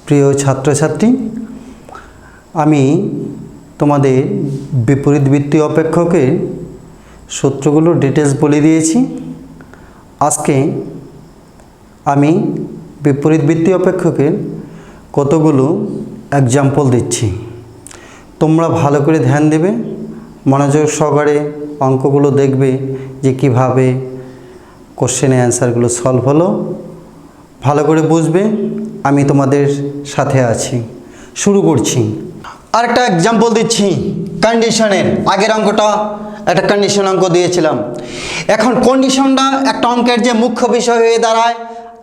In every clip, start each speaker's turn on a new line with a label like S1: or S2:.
S1: প্রিয় ছাত্রছাত্রী, আমি তোমাদের বিপরীত বৃত্তীয় অপেক্ষকের সূত্রগুলোর ডিটেলস বলে দিয়েছি। আজকে আমি বিপরীত বৃত্তীয় অপেক্ষকের কতগুলো এক্সাম্পল দিচ্ছি। তোমরা ভালো করে ধ্যান দেবে, মনোযোগ সহকারে অঙ্কগুলো দেখবে যে কিভাবে কোশ্চেনের অ্যান্সারগুলো সলভ হলো। ভালো করে বুঝবে, আমি তোমাদের সাথে আছি। শুরু করছি। আরেকটা এক্সাম্পল দিচ্ছি কন্ডিশনের। আগের অঙ্কটা একটা কন্ডিশন অঙ্ক দিয়েছিলাম, এখন কন্ডিশনটা একটা অঙ্কের যে মুখ্য বিষয় হয়ে দাঁড়ায়।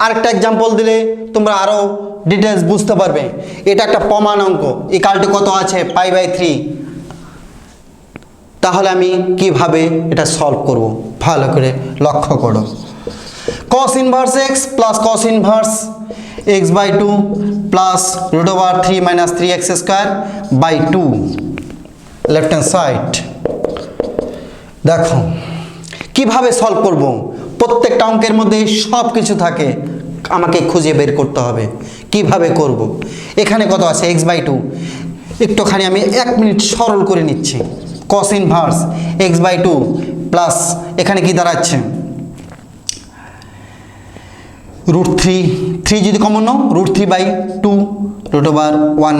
S1: আরেকটা এক্সাম্পল দিলে তোমরা আরও ডিটেলস বুঝতে পারবে। এটা একটা প্রমাণ অঙ্ক, ইকালটি কত আছে π/3। তাহলে আমি কিভাবে এটা সলভ করব ভালো করে লক্ষ্য করো। cos inverse x plus cos inverse x/2 plus √3 - 3x²/2 left hand side. দেখো কিভাবে সলভ করব। প্রত্যেকটা অঙ্কের মধ্যে সব কিছু থাকে, আমাকে খুঁজে বের করতে হবে কিভাবে করব। এখানে কত আছে x/2, একটুখানি আমি 1 মিনিট সরল করে নিচ্ছি। cos ইনভার্স x/2 প্লাস এখানে কি দাঁড়াচ্ছে √3 যদি কমন নাও √3/2 √1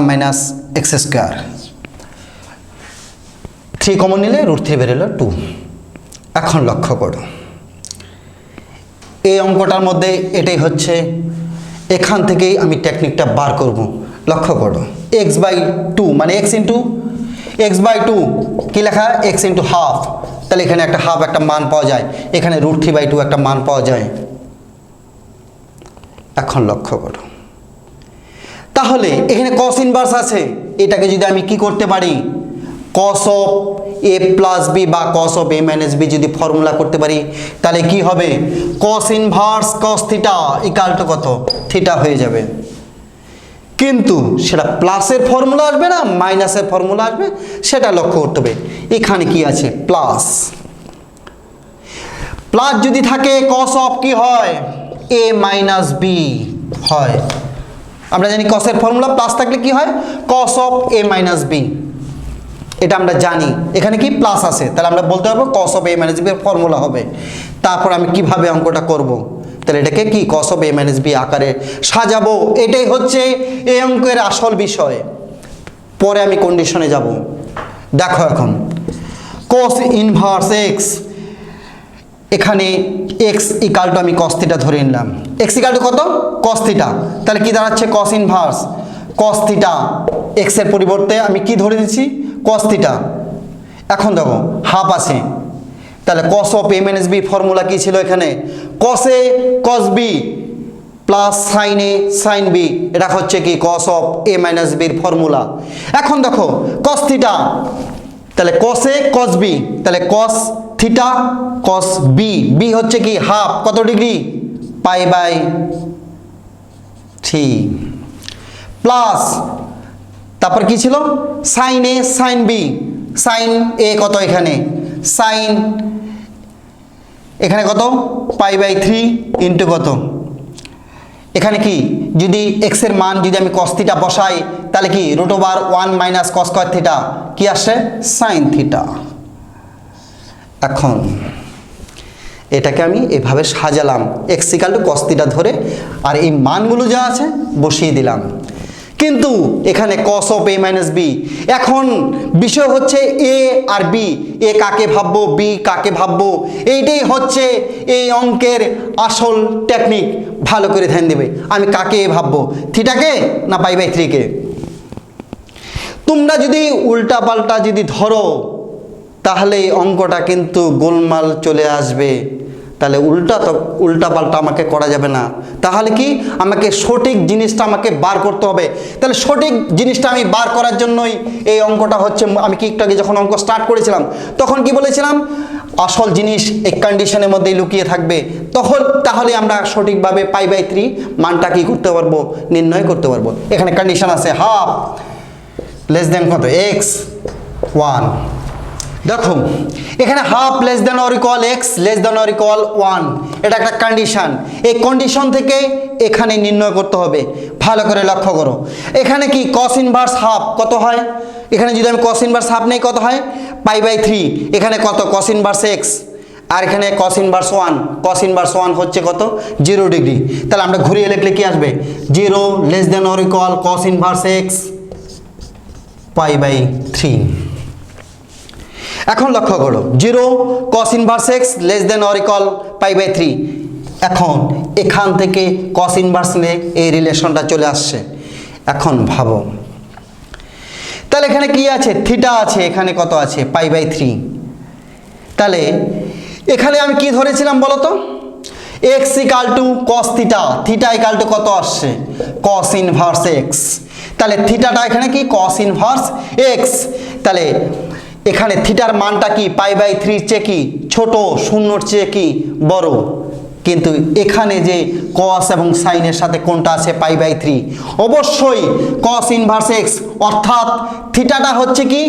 S1: - x²। 3 কমন নিলে √3 বেরোলো 2। এখন লক্ষ্য করো, এই অঙ্কটার মধ্যে এটাই হচ্ছে। এখান থেকেই আমি টেকনিকটা বার করব। লক্ষ্য করো, x/2 মানে x/2 কি লেখা x × হাফ, তাহলে এখানে একটা হাফ একটা মান পাওয়া যায়, এখানে √3/2 একটা মান পাওয়া যায়। এখন লক্ষ্য করো, তাহলে এখানে cos ইনভার্স আছে, এটাকে যদি আমি কি করতে পারি cos of a plus b বা cos of a minus b যদি ফর্মুলা করতে পারি, তাহলে কি হবে cos inverse cos theta equal to কত থিটা হয়ে যাবে। কিন্তু সেটা প্লাসের ফর্মুলা আসবে না মাইনাসের ফর্মুলা আসবে, সেটা লক্ষ্য করতে হবে। এখানে কি আছে প্লাস যদি থাকে cos অফ কি হয় a মাইনাস b হয়। আমরা জানি cos এর ফর্মুলা প্লাস থাকলে কি হয় cos of a minus b, এটা আমরা জানি। এখানে কি প্লাস আছে, তাহলে আমরা বলতে পারবো cos of a minus b এর ফর্মুলা হবে। তারপর আমি কিভাবে অঙ্কটা করব, তাহলে এটাকে কি cos of a minus b আকারে সাজাবো। এটাই হচ্ছে এই অঙ্কের আসল বিষয়। পরে আমি কন্ডিশনে যাব। দেখো এখন cos ইনভার্স x, এখানে x ইকাল টু আমি cos থিটা ধরে নিলাম। x ইকাল টু কত cos থিটা, তাহলে কি দাঁড়াচ্ছে cos inverse cos theta. x এর পরিবর্তে আমি কি ধরে দিচ্ছি cos থিটা। এখন দেখো হাফ আছে, তাহলে cos of a minus b formula কি ছিল এখানে cos a cos b plus sin a sin b, এটা হচ্ছে কি cos of a minus b এর ফর্মুলা। এখন দেখো cos থিটা, তাহলে cos a cos b, তাহলে cos theta cos b, b হচ্ছে কি হাফ কত ডিগ্রি π/3 প্লাস তারপর কি ছিল sin a sin b, sin a কত এখানে sin এখানে কত π/3 ইন্টু কত এখানে কি যদি x এর মান যদি আমি cos থিটা বসাই, তাহলে কি √1 - cos² থিটা কি আসে sin থিটা। এখন এটাকে আমি এভাবে সাজালাম x = cos থিটা ধরে, আর এই মানগুলো যা আছে বসিয়ে দিলাম। কিন্তু এখানে cos of a minus b, এখন বিষয় হচ্ছে a আর b, a কাকে ভাববো b কাকে ভাববো, এইটাই হচ্ছে এই অঙ্কের আসল টেকনিক। ভালো করে ধ্যান দেবে, আমি কাকে ভাববো থিটাকে না π/3 কে। তোমরা যদি উল্টা পাল্টা যদি ধরো, তাহলে অঙ্কটা কিন্তু গোলমাল চলে আসবে। তাহলে উল্টা পাল্টা আমাকে করা যাবে না। তাহলে কি আমাকে সঠিক জিনিসটা আমাকে বার করতে হবে। তাহলে সঠিক জিনিসটা আমি বার করার জন্যই এই অঙ্কটা হচ্ছে। আমি কি একটু আগে যখন অঙ্ক স্টার্ট করেছিলাম তখন কি বলেছিলাম, আসল জিনিস এই কন্ডিশনের মধ্যেই লুকিয়ে থাকবে। তাহলে আমরা সঠিকভাবে π/3 মানটা কি করতে পারবো নির্ণয় করতে পারবো। এখানে কন্ডিশন আছে হাফ লেস দেন কত x1। দেখো এখানে half less than or equal x less than or equal 1, এটা একটা কন্ডিশন। এই কন্ডিশন থেকে এখানে নির্ণয় করতে হবে ভালো করে লক্ষ্য করো, এখানে কি কস ইনভার্স হাফ কত হয়, এখানে যদি আমি কস ইনভার্স হাফ নেই কত হয় π/3, এখানে কত কস ইনভার্স এক্স, আর এখানে কস ইনভার্স 1, কস ইনভার্স 1 হচ্ছে কত 0 ডিগ্রি, তাহলে আমরা ঘুরিয়ে লিখলে কি আসবে 0 less than or equal cos inverse x π/3। এখন লক্ষ্য করো 0 cos inverse x less than or equal π/3, এখন এখান থেকে কস ইনভার্স নিয়ে এই রিলেশনটা চলে আসছে। এখন ভাবো তাহলে এখানে কি আছে থিটা আছে, এখানে কত আছে π/3, তাহলে এখানে আমি কি ধরেছিলাম বলো তো x equal to cos theta, theta equal to কত আসছে কস ইনভার্স এক্স, তাহলে থিটাটা এখানে কি কস ইনভার্স এক্স, তাহলে এখানে থিটার মানটা কি π/3 চেয়ে কি ছোট, শূন্যর চেয়ে কি বড়, কিন্তু এখানে যে কস এবং সাইনের সাথে কোনটা আছে π/3, অবশ্যই কস ইনভার্স এক্স, অর্থাৎ থিটাটা হচ্ছে কি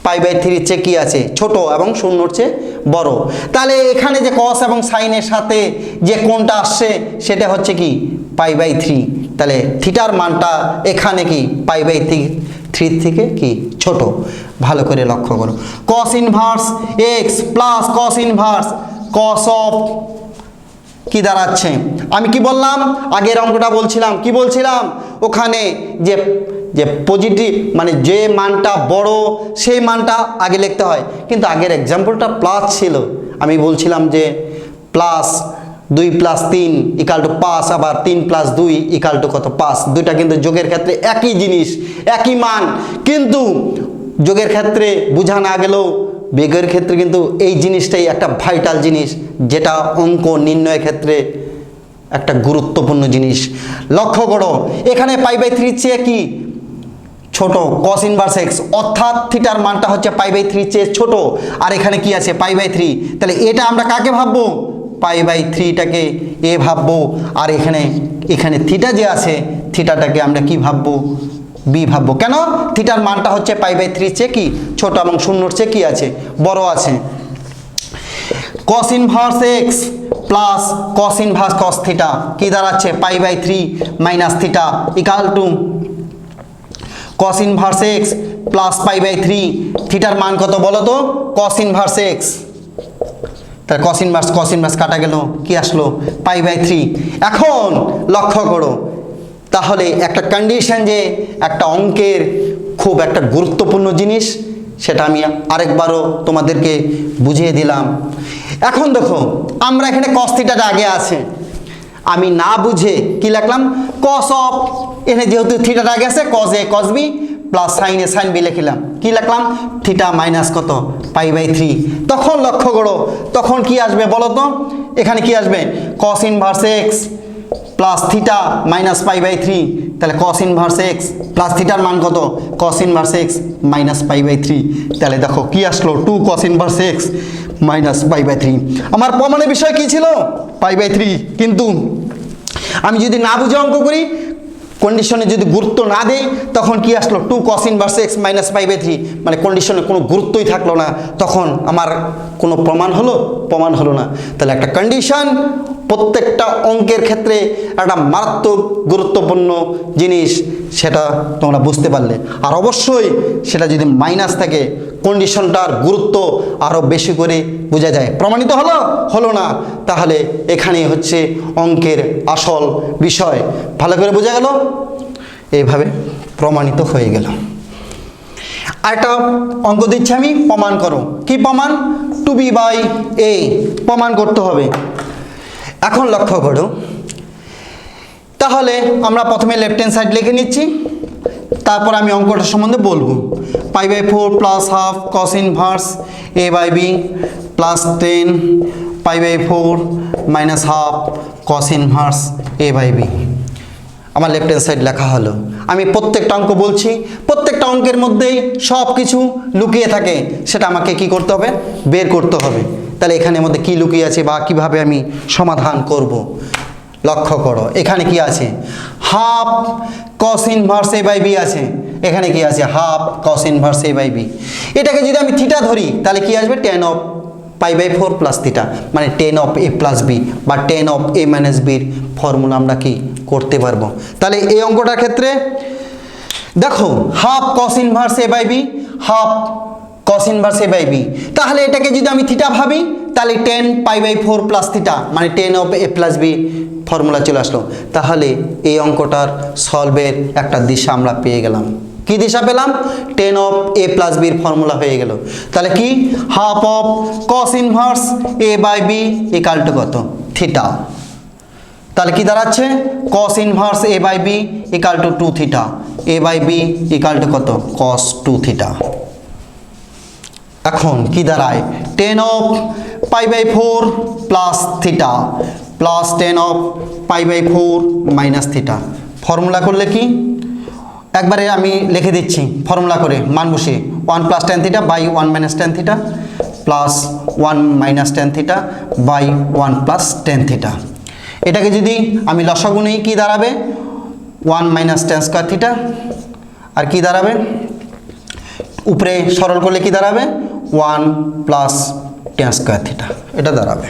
S1: π/3 চেয়ে কি আছে ছোট এবং শূন্যর চেয়ে বড়, তাহলে এখানে যে কস এবং সাইনের সাথে যে কোনটা আসছে সেটা হচ্ছে কি π/3, তাহলে থিটার মানটা এখানে কি π/3 থেকে কি ছোট। ভালো করে লক্ষ্য করো কস inverse x plus cos inverse cos of কি দাঁড়াচ্ছে, আমি কি বললাম আগের অঙ্কটা বলছিলাম, কি বলছিলাম ওখানে যে যে পজিটিভ মানে যে মানটা বড় সেই মানটা আগে লিখতে হয়, কিন্তু আগের এক্সাম্পলটা প্লাস ছিল, আমি বলছিলাম যে প্লাস 2 + 3 = 5, আবার 3 + 2 = কত 5, দুইটা কিন্তু যোগের ক্ষেত্রে একই জিনিস একই মান, কিন্তু যোগের ক্ষেত্রে বোঝা না গেলেও বিয়োগের ক্ষেত্রে কিন্তু এই জিনিসটাই একটা ভাইটাল জিনিস, যেটা অঙ্ক নির্ণয়ের ক্ষেত্রে একটা গুরুত্বপূর্ণ জিনিস। লক্ষ্য করো এখানে π/3 চেয়ে কি ছোট কস ইনভার্স এক্স, অর্থাৎ থিটার মানটা হচ্ছে π/3 চেয়ে ছোট, আর এখানে কি আছে π/3, তাহলে এটা আমরা কাকে ভাববো π/3টাকে এ ভাববো, আর এখানে থিটা যে আছে থিটাটাকে আমরা কি ভাববো বি ভাববো, কেন থিটার মানটা হচ্ছে π/3 চেয়ে কি ছোট এবং শূন্যর চেয়ে কি আছে বড় আছে। Cos inverse x plus cos inverse cos theta কি দাঁড়াচ্ছে π/3 minus theta equal to cos inverse x plus π/3, থিটার মান কত বলো তো কস ইনভার্স এক্স, তাহলে কস ইনভার্স কাটা গেল কি আসলো π/3। এখন লক্ষ্য করো তাহলে একটা কন্ডিশন যে একটা অঙ্কের খুব একটা গুরুত্বপূর্ণ জিনিস, সেটা আমি আরেকবারও তোমাদেরকে বুঝিয়ে দিলাম। এখন দেখো আমরা এখানে কস থিটাটা আগে আছে, আমি না বুঝে কি লিখলাম কস অফ, এখানে যেহেতু থিটাটা আগে আছে কস এ কস বি প্লাস সাইন এ সাইন বি লিখলাম, কি লিখলাম থিটা মাইনাস কত π/3, তখন লক্ষ্য করো তখন কি আসবে বলো তো, এখানে কি আসবে cos inverse x plus theta minus π/3, তাহলে কস ইনভার্স এক্স প্লাস থিটার মান কত কস ইনভার্স এক্স মাইনাস π/3, তাহলে দেখো কি আসলো 2 কস ইনভার্স এক্স মাইনাস π/3। আমার প্রমাণের বিষয় কি ছিল π/3, কিন্তু আমি যদি না বুঝে অঙ্ক করি কন্ডিশনে যদি গুরুত্ব না দেই তখন কি আসলো 2 cos ইনভার্স x মাইনাস π/3, মানে কন্ডিশনে কোনো গুরুত্বই থাকলো না, তখন আমার কোনো প্রমাণ হলো না। তাহলে একটা কন্ডিশন প্রত্যেকটা অঙ্কের ক্ষেত্রে একটা মারাত্মক গুরুত্বপূর্ণ জিনিস, সেটা তোমরা বুঝতে পারলে। আর অবশ্যই সেটা যদি মাইনাস থাকে কন্ডিশনটার গুরুত্ব আরও বেশি করে বোঝা যায়। প্রমাণিত হলো না, তাহলে এখানেই হচ্ছে অঙ্কের আসল বিষয়। ভালো করে বোঝা গেল, এইভাবে প্রমাণিত হয়ে গেল। আরেকটা অঙ্ক দিচ্ছি আমি, প্রমাণ করো। কি প্রমাণ? 2b/a প্রমাণ করতে হবে। এখন লক্ষ্য করো, তাহলে আমরা প্রথমে লেফট হ্যান্ড সাইড লিখে নিচ্ছি, তারপর আমি অঙ্কটা সম্বন্ধে বলবো। π/4 plus half cos inverse a/b plus 10 π/4 minus half cos inverse a/b। আমার লেফট হ্যান্ড সাইড লেখা হলো। আমি প্রত্যেকটা অঙ্ক বলছি, প্রত্যেকটা অঙ্কের মধ্যেই সব কিছু লুকিয়ে থাকে, সেটা আমাকে কি করতে হবে? বের করতে হবে। তাহলে এখানের মধ্যে কি লুকিয়ে আছে বা কিভাবে আমি সমাধান করব? লক্ষ্য করো, এখানে কি আছে? হাফ কস ইনভার্স a/b আছে। এখানে কি আছে? Half cos inverse a/b। এটাকে যদি আমি থিটা ধরি তাহলে কি আসবে? tan অফ π/4 প্লাস থিটা, মানে tan of A plus B বা টেন অফ এ মাইনাস বির ফর্মুলা আমরা কি করতে পারবো। তাহলে এই অঙ্কটার ক্ষেত্রে দেখো half cos inverse A by B, half cos inverse A by B, তাহলে এটাকে যদি আমি থিটা ভাবি তাহলে 10 π/4 প্লাস থিটা মানে tan of A plus B formula চলে আসলো। তাহলে এই অঙ্কটার সলভের একটা দিশা আমরা পেয়ে গেলাম। কি দিশা পেলাম? টেন অফ এ প্লাস বির ফর্মুলা হয়ে গেল। তাহলে কি half of cos inverse A by b equal to কত? থিটা। তাহলে কি দাঁড়াচ্ছে? Cos inverse A by b equal to 2 theta, a by b equal to কত? Cos 2 theta. এখন কি দাঁড়ায়? Tan of π/4 plus theta plus tan of π/4 minus theta. Formula করলে কি একবারে আমি লিখে দিচ্ছি ফর্মুলা করে মান বসিয়ে 1 plus tan theta by 1 minus tan theta plus 1 minus tan theta by 1 plus tan theta. এটাকে যদি আমি লসাগু নিই কি দাঁড়াবে? 1 মাইনাস টেন স্কোয়ার থিটা, আর কি দাঁড়াবে? উপরে সরল করলে কি দাঁড়াবে? 1 প্লাস টেন স্কোয়ার থিটা, এটা দাঁড়াবে।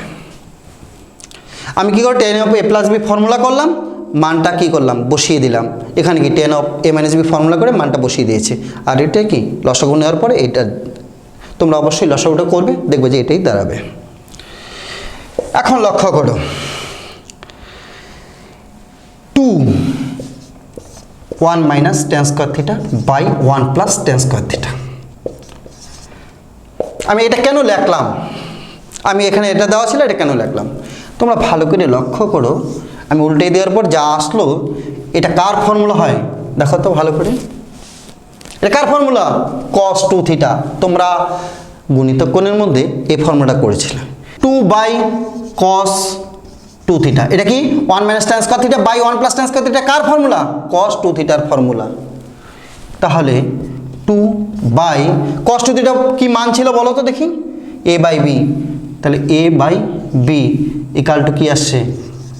S1: আমি কি করে tan of A plus B formula করলাম, মানটা কি করলাম? বসিয়ে দিলাম। এখানে কি tan of A minus B formula করে মানটা বসিয়ে দিয়েছে। আর এটা কি লসাগু নেওয়ার পরে এটা তোমরা অবশ্যই লসাগুটা করবে, দেখবে যে এটাই দাঁড়াবে। এখন লক্ষ্য করো 2 1 minus tan square theta by 1 plus tan square theta. আমি এটা কেন লিখলাম? আমি এখানে এটা দেওয়া ছিল, এটা কেন লিখলাম তোমরা ভালো করে লক্ষ্য করো। আমি উল্টে দেওয়ার পর যা আসলো এটা কার ফর্মুলা হয় দেখো তো ভালো করে। এটা কার ফর্মুলা? Cos 2 theta. তোমরা গুণিতক কোণের মধ্যে এই ফর্মুলাটা করেছিলে 2 বাই কস 2 থিটা। এটা কি 1 minus tan square theta by 1 plus tan square theta কার ফর্মুলা? কস 2 থিটার ফর্মুলা। তাহলে 2 বাই কস 2 থিটা কি মান ছিল বলো তো দেখি? এ বাই বি। তাহলে এ বাই বি ইকাল টু কি আসছে?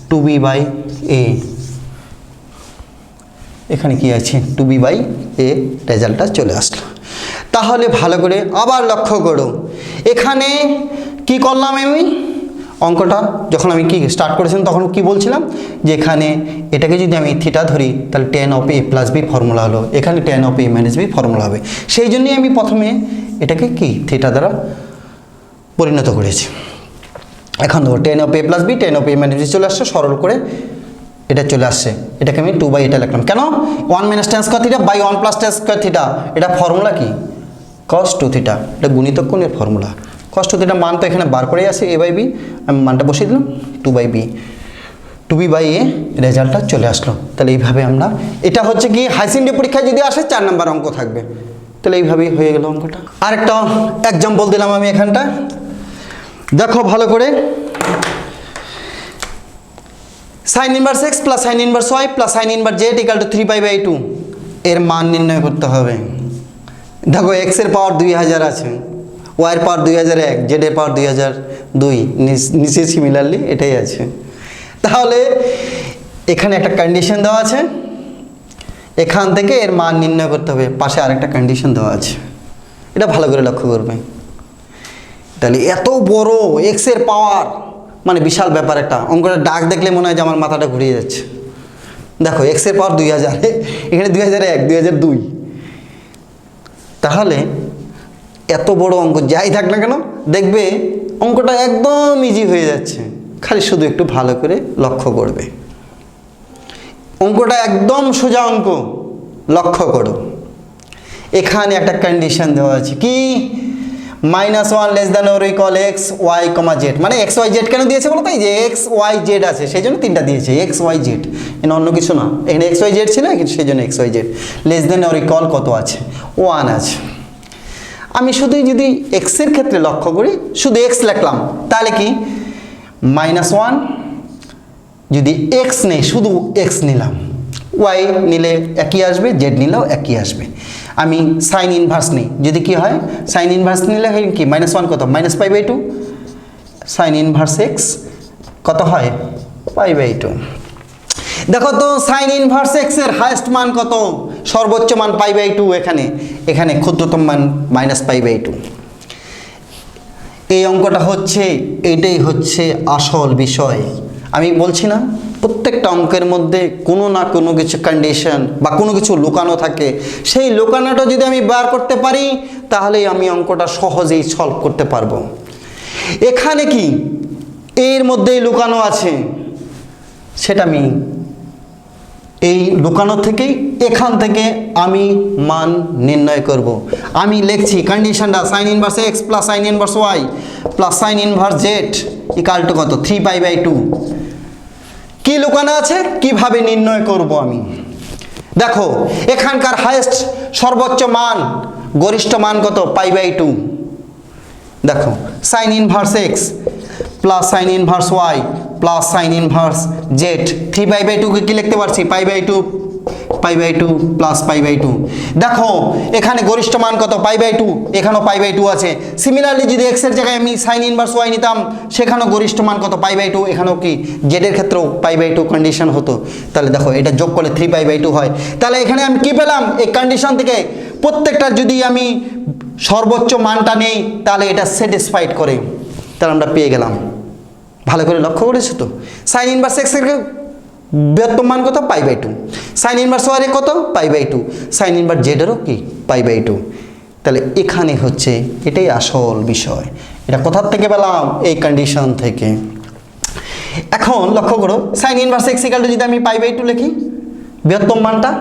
S1: 2b বাই এ। এখানে কি আছে? 2b বাই এ রেজাল্টটা চলে আসলো। তাহলে ভালো করে আবার লক্ষ্য করো, এখানে কি করলাম আমি? অঙ্কটা যখন আমি কি স্টার্ট করেছিলাম তখন কি বলছিলাম যে এখানে এটাকে যদি আমি থিটা ধরি তাহলে tan of A plus B formula হলো, এখানে tan of A minus B formula হবে। সেই জন্যই আমি প্রথমে এটাকে কি থিটা দ্বারা পরিণত করেছি। এখন ধরো tan of A plus B tan of A minus B চলে আসছে, সরল করে এটা চলে আসছে। এটাকে আমি 2 বাই এটা লিখলাম কেন? 1 minus tan square theta by 1 plus tan square theta, এটা ফর্মুলা কি? Cos 2 theta. এটা গুণিতক কোণের ফর্মুলা। কস 2 থিটা মান তো এখানে বার করে আসে এ বাই বি, আমি মানটা বসিয়ে দিলাম 2 বাই বি, 2b বাই এ রেজাল্টটা চলে আসলো। তাহলে এইভাবে আমরা, এটা হচ্ছে কি হাইসেকেন্ডারি পরীক্ষায় যদি আসে 4 নাম্বার অঙ্ক থাকবে। তাহলে এইভাবেই হয়ে গেল অঙ্কটা। আরেকটা এক্সাম্পল দিলাম আমি এখানটা, দেখো ভালো করে। Sine inverse x plus sine inverse Y plus sine inverse z equal to 3π/2 এর মান নির্ণয় করতে হবে। দেখো এক্স এর পাওয়ার 2000 আছে, ওয়াই এর পাওয়ার 2001, জেড এর পাওয়ার 2002, নিচে সিমিলারলি এটাই আছে। তাহলে এখানে একটা কন্ডিশন দেওয়া আছে, এখান থেকে এর মান নির্ণয় করতে হবে, পাশে আরেকটা কন্ডিশন দেওয়া আছে। এটা ভালো করে লক্ষ্য করবে। তাহলে এত বড় এক্স এর পাওয়ার মানে বিশাল ব্যাপার। একটা অঙ্কটা ডাক দেখলে মনে হয় যে আমার মাথাটা ঘুরিয়ে যাচ্ছে। দেখো এক্স এর পাওয়ার 2000, এখানে 2001, 2002। তাহলে এত বড় অঙ্ক যাই থাক না কেন দেখবে অঙ্কটা একদম ইজি হয়ে যাচ্ছে, খালি শুধু একটু ভালো করে লক্ষ্য করবে। অঙ্কটা একদম সোজা অঙ্ক, লক্ষ্য করো। এখানে একটা কন্ডিশন দেওয়া আছে কি? -1 less than or equal X Y comma Z. মানে এক্স ওয়াই জেড কেন দিয়েছে বলো? তাই যে এক্স ওয়াই জেড আছে সেই জন্য 3টা দিয়েছে, এক্স ওয়াই জেড, এখানে অন্য কিছু না। এখানে এক্স ওয়াই জেড ছিল সেই জন্য X Y Z. Less than or equal কত আছে? 1 আছে। আমি শুধু যদি এক্সের ক্ষেত্রে লক্ষ্য করি, শুধু এক্স লিখলাম, তাহলে কি -1 যদি এক্স নেই শুধু এক্স নিলাম, ওয়াই নিলে একই আসবে, জেড নিলেও একই আসবে। আমি সাইন ইনভার্স নিই, যদি কি হয় সাইন ইনভার্স নিলে হয় কি -1 কত? -π/2। সাইন ইনভার্স এক্স কত হয়? π/2। দেখো তো সাইন ইনভার্স এক্স এর হাইয়েস্ট মান কত? সর্বোচ্চ মান π/2। এখানে ক্ষুদ্রতম মান -π/2। এই অঙ্কটা হচ্ছে, এটাই হচ্ছে আসল বিষয়। আমি বলছি না প্রত্যেকটা অঙ্কের মধ্যে কোনো না কোনো কিছু কন্ডিশন বা কোনো কিছু লুকানো থাকে, সেই লুকানোটা যদি আমি বার করতে পারি তাহলেই আমি অঙ্কটা সহজেই সলভ করতে পারবো। এখানে কি এর মধ্যেই লুকানো আছে, সেটা আমি এই লুকানো থেকেই এখান থেকে আমি মান নির্ণয় করব। আমি লিখছি কন্ডিশনটা sine inverse x plus sine inverse Y plus sine inverse Z equal to কত 3π/2। কি লুকানো আছে, কিভাবে নির্ণয় করব আমি? দেখো এখানকার হাইয়েস্ট সর্বোচ্চ মান, গরিষ্ঠ মান কত π/2। দেখো sine inverse x plus sine inverse Y plus sine inverse z 3π/2 কে কি লিখতে পারছি π/2 প্লাস π/2। দেখো এখানে গরিষ্ঠ মান কত π/2, এখানেও π/2 আছে। সিমিলারলি যদি এক্স এর জায়গায় আমি সাইন ইনভার্স ওয়াই নিতাম, সেখানেও গরিষ্ঠ মান কত π/2, এখানেও কি জেডের ক্ষেত্রেও π/2 কন্ডিশন হতো। তাহলে দেখো এটা যোগ করলে 3π/2 হয়। তাহলে এখানে আমি কি পেলাম, এই কন্ডিশন থেকে প্রত্যেকটার যদি আমি সর্বোচ্চ মানটা নেই তাহলে এটা স্যাটিসফাইড করে, তাহলে আমরা পেয়ে গেলাম। ভালো করে লক্ষ্য করেছো তো? সাইন ইনভার্স এক্স এর বৃহত্তম মান কত π/2, সাইন ইনভার্স ওয়াই এর কত π/2, সাইন ইনভার্স জেড এরও কি π/2। তাহলে এখানে হচ্ছে এটাই আসল বিষয়। এটা কোথার থেকে পেলাম, এই কন্ডিশন থেকে। এখন লক্ষ্য করো sine inverse X equal to যদি আমি π/2 লিখি বৃহত্তম মানটা,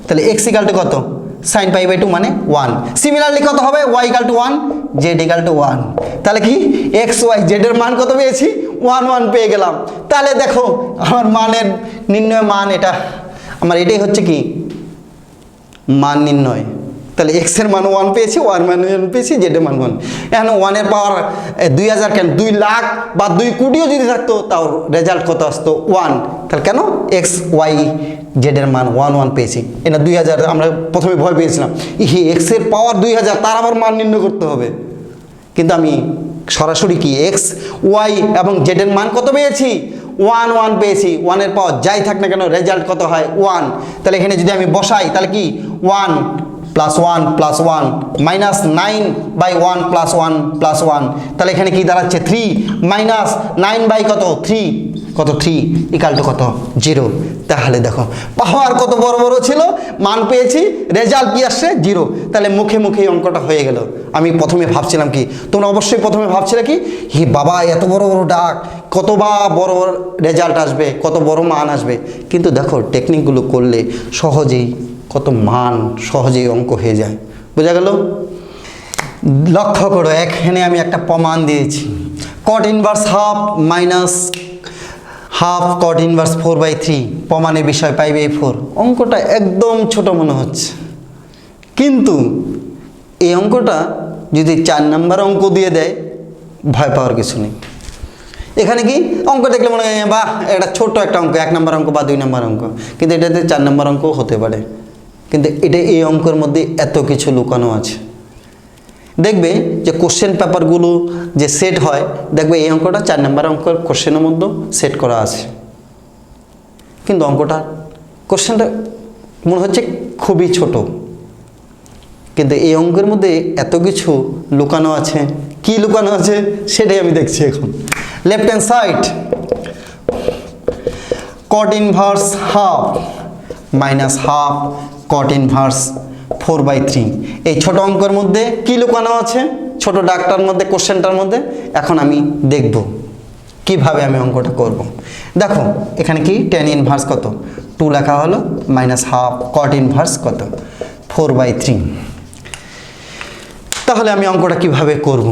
S1: তাহলে এক্স ইকুয়াল টু কত সাইন π/2 মানে 1। সিমিলারলি কত হবে Y equal to 1 Z equal to 1। তাহলে কি এক্স ওয়াই জেড এর মান কত পেয়েছি 1 পেয়ে গেলাম। তাহলে দেখো আমার মানের নির্ণয় মান এটা, আমার এটাই হচ্ছে কি মান নির্ণয়। তাহলে এক্স এর মান 1 পেয়েছি, ওয়ার মান 1 পেয়েছি, জেড এর মান 1। এখন 1 এর পাওয়ার 2000 কেন, 2 লাখ বা 2 কোটিও যদি থাকতো তাও রেজাল্ট কত আসতো 1। তাহলে কেন এক্স ওয়াই জেড এর মান 1 পেয়েছি। এটা 2000 আমরা প্রথমে ভয় পেয়েছিলাম, এক্স এর পাওয়ার 2000, তার আবার মান নির্ণয় করতে হবে। কিন্তু আমি সরাসরি কি এক্স ওয়াই এবং জেড এর মান কত পেয়েছি 1 পেয়েছি। 1 এর পাওয়ার যাই থাক না কেন রেজাল্ট কত হয় 1। তাহলে এখানে যদি আমি বসাই তাহলে কি 1 + 1 + 1 -9/1 + 1 + 1। তাহলে এখানে কি দাঁড়াচ্ছে 3 -9 কত 3 কত 3 ইকুয়াল টু কত 0। তাহলে দেখো পাওয়ার কত বড় বড় ছিল, মান পেয়েছি, রেজাল্ট কি আসছে 0। তাহলে মুখে মুখে অঙ্কটা হয়ে গেল। আমি প্রথমে ভাবছিলাম কি, তোমরা অবশ্যই প্রথমে ভাবছিলে কি, হি বাবা এত বড় বড় ডাক, কত বা বড় রেজাল্ট আসবে, কত বড় মান আসবে। কিন্তু দেখো টেকনিকগুলো করলে সহজেই কত মান সহজেই অঙ্ক হয়ে যায়। বোঝা গেল? লক্ষ্য করো এখানে আমি একটা প্রমাণ দিয়েছি, cot inverse half minus half cot inverse 4/3 প্রমাণের বিষয় π/4। অঙ্কটা একদম ছোট মনে হচ্ছে, কিন্তু এই অঙ্কটা যদি 4 নম্বর অঙ্ক দিয়ে দেয় ভয় পাওয়ার কিছু নেই। এখানে কি অঙ্ক দেখলে মনে হয় বাহ এটা ছোট একটা অঙ্ক, 1 নম্বর অঙ্ক বা 2 নম্বর অঙ্ক, কিন্তু এটাতে 4 নম্বর অঙ্কও হতে পারে। কিন্তু এটা এই অঙ্কের মধ্যে এত কিছু লুকানো আছে। দেখবে যে কোশ্চেন পেপারগুলো যে সেট হয়, দেখবে এই অঙ্কটা 4 নম্বর অঙ্কের কোশ্চেনের মধ্যে সেট করা আছে, কিন্তু অঙ্কটা কোশ্চেনটা মনে হচ্ছে খুবই ছোট, কিন্তু এই অঙ্কের মধ্যে এত কিছু লুকানো আছে। কি লুকানো আছে সেটাই আমি দেখছি এখন। Left hand side cot inverse half minus half cot inverse 4/3। এই ছোট অঙ্কের মধ্যে কি লুকানো আছে, ছোট ডাকটার মধ্যে, কোশ্চেনটার মধ্যে। এখন আমি দেখব কিভাবে আমি অঙ্কটা করব। দেখো এখানে কি tan ইনভার্স কত 2 লেখা হলো, মাইনাস হাফ cot ইনভার্স কত 4/3। তাহলে আমি অঙ্কটা কিভাবে করব।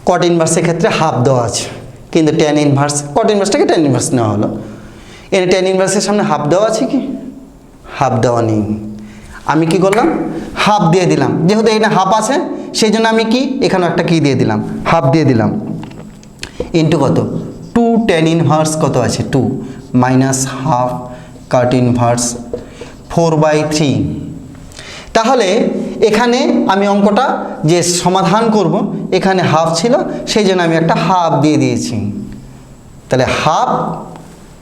S1: cot ইনভার্সের ক্ষেত্রে হাফ দেওয়া আছে, কিন্তু tan inverse, cot ইনভার্সটাকে tan inverse নেওয়া হলো। এর tan ইনভার্সের সামনে হাফ দেওয়া আছে কি, হাফ দেওয়া নেই। আমি কি করলাম, হাফ দিয়ে দিলাম। যেহেতু এখানে হাফ আছে সেই জন্য আমি কি এখানে একটা কি দিয়ে দিলাম, হাফ দিয়ে দিলাম। ইন্টু কত 2 tan ইনভার্স কত আছে 2 মাইনাস হাফ cot ইনভার্স 4/3। তাহলে এখানে আমি অঙ্কটা যে সমাধান করব, এখানে হাফ ছিল সেই জন্য আমি একটা হাফ দিয়ে দিয়েছি। তাহলে হাফ,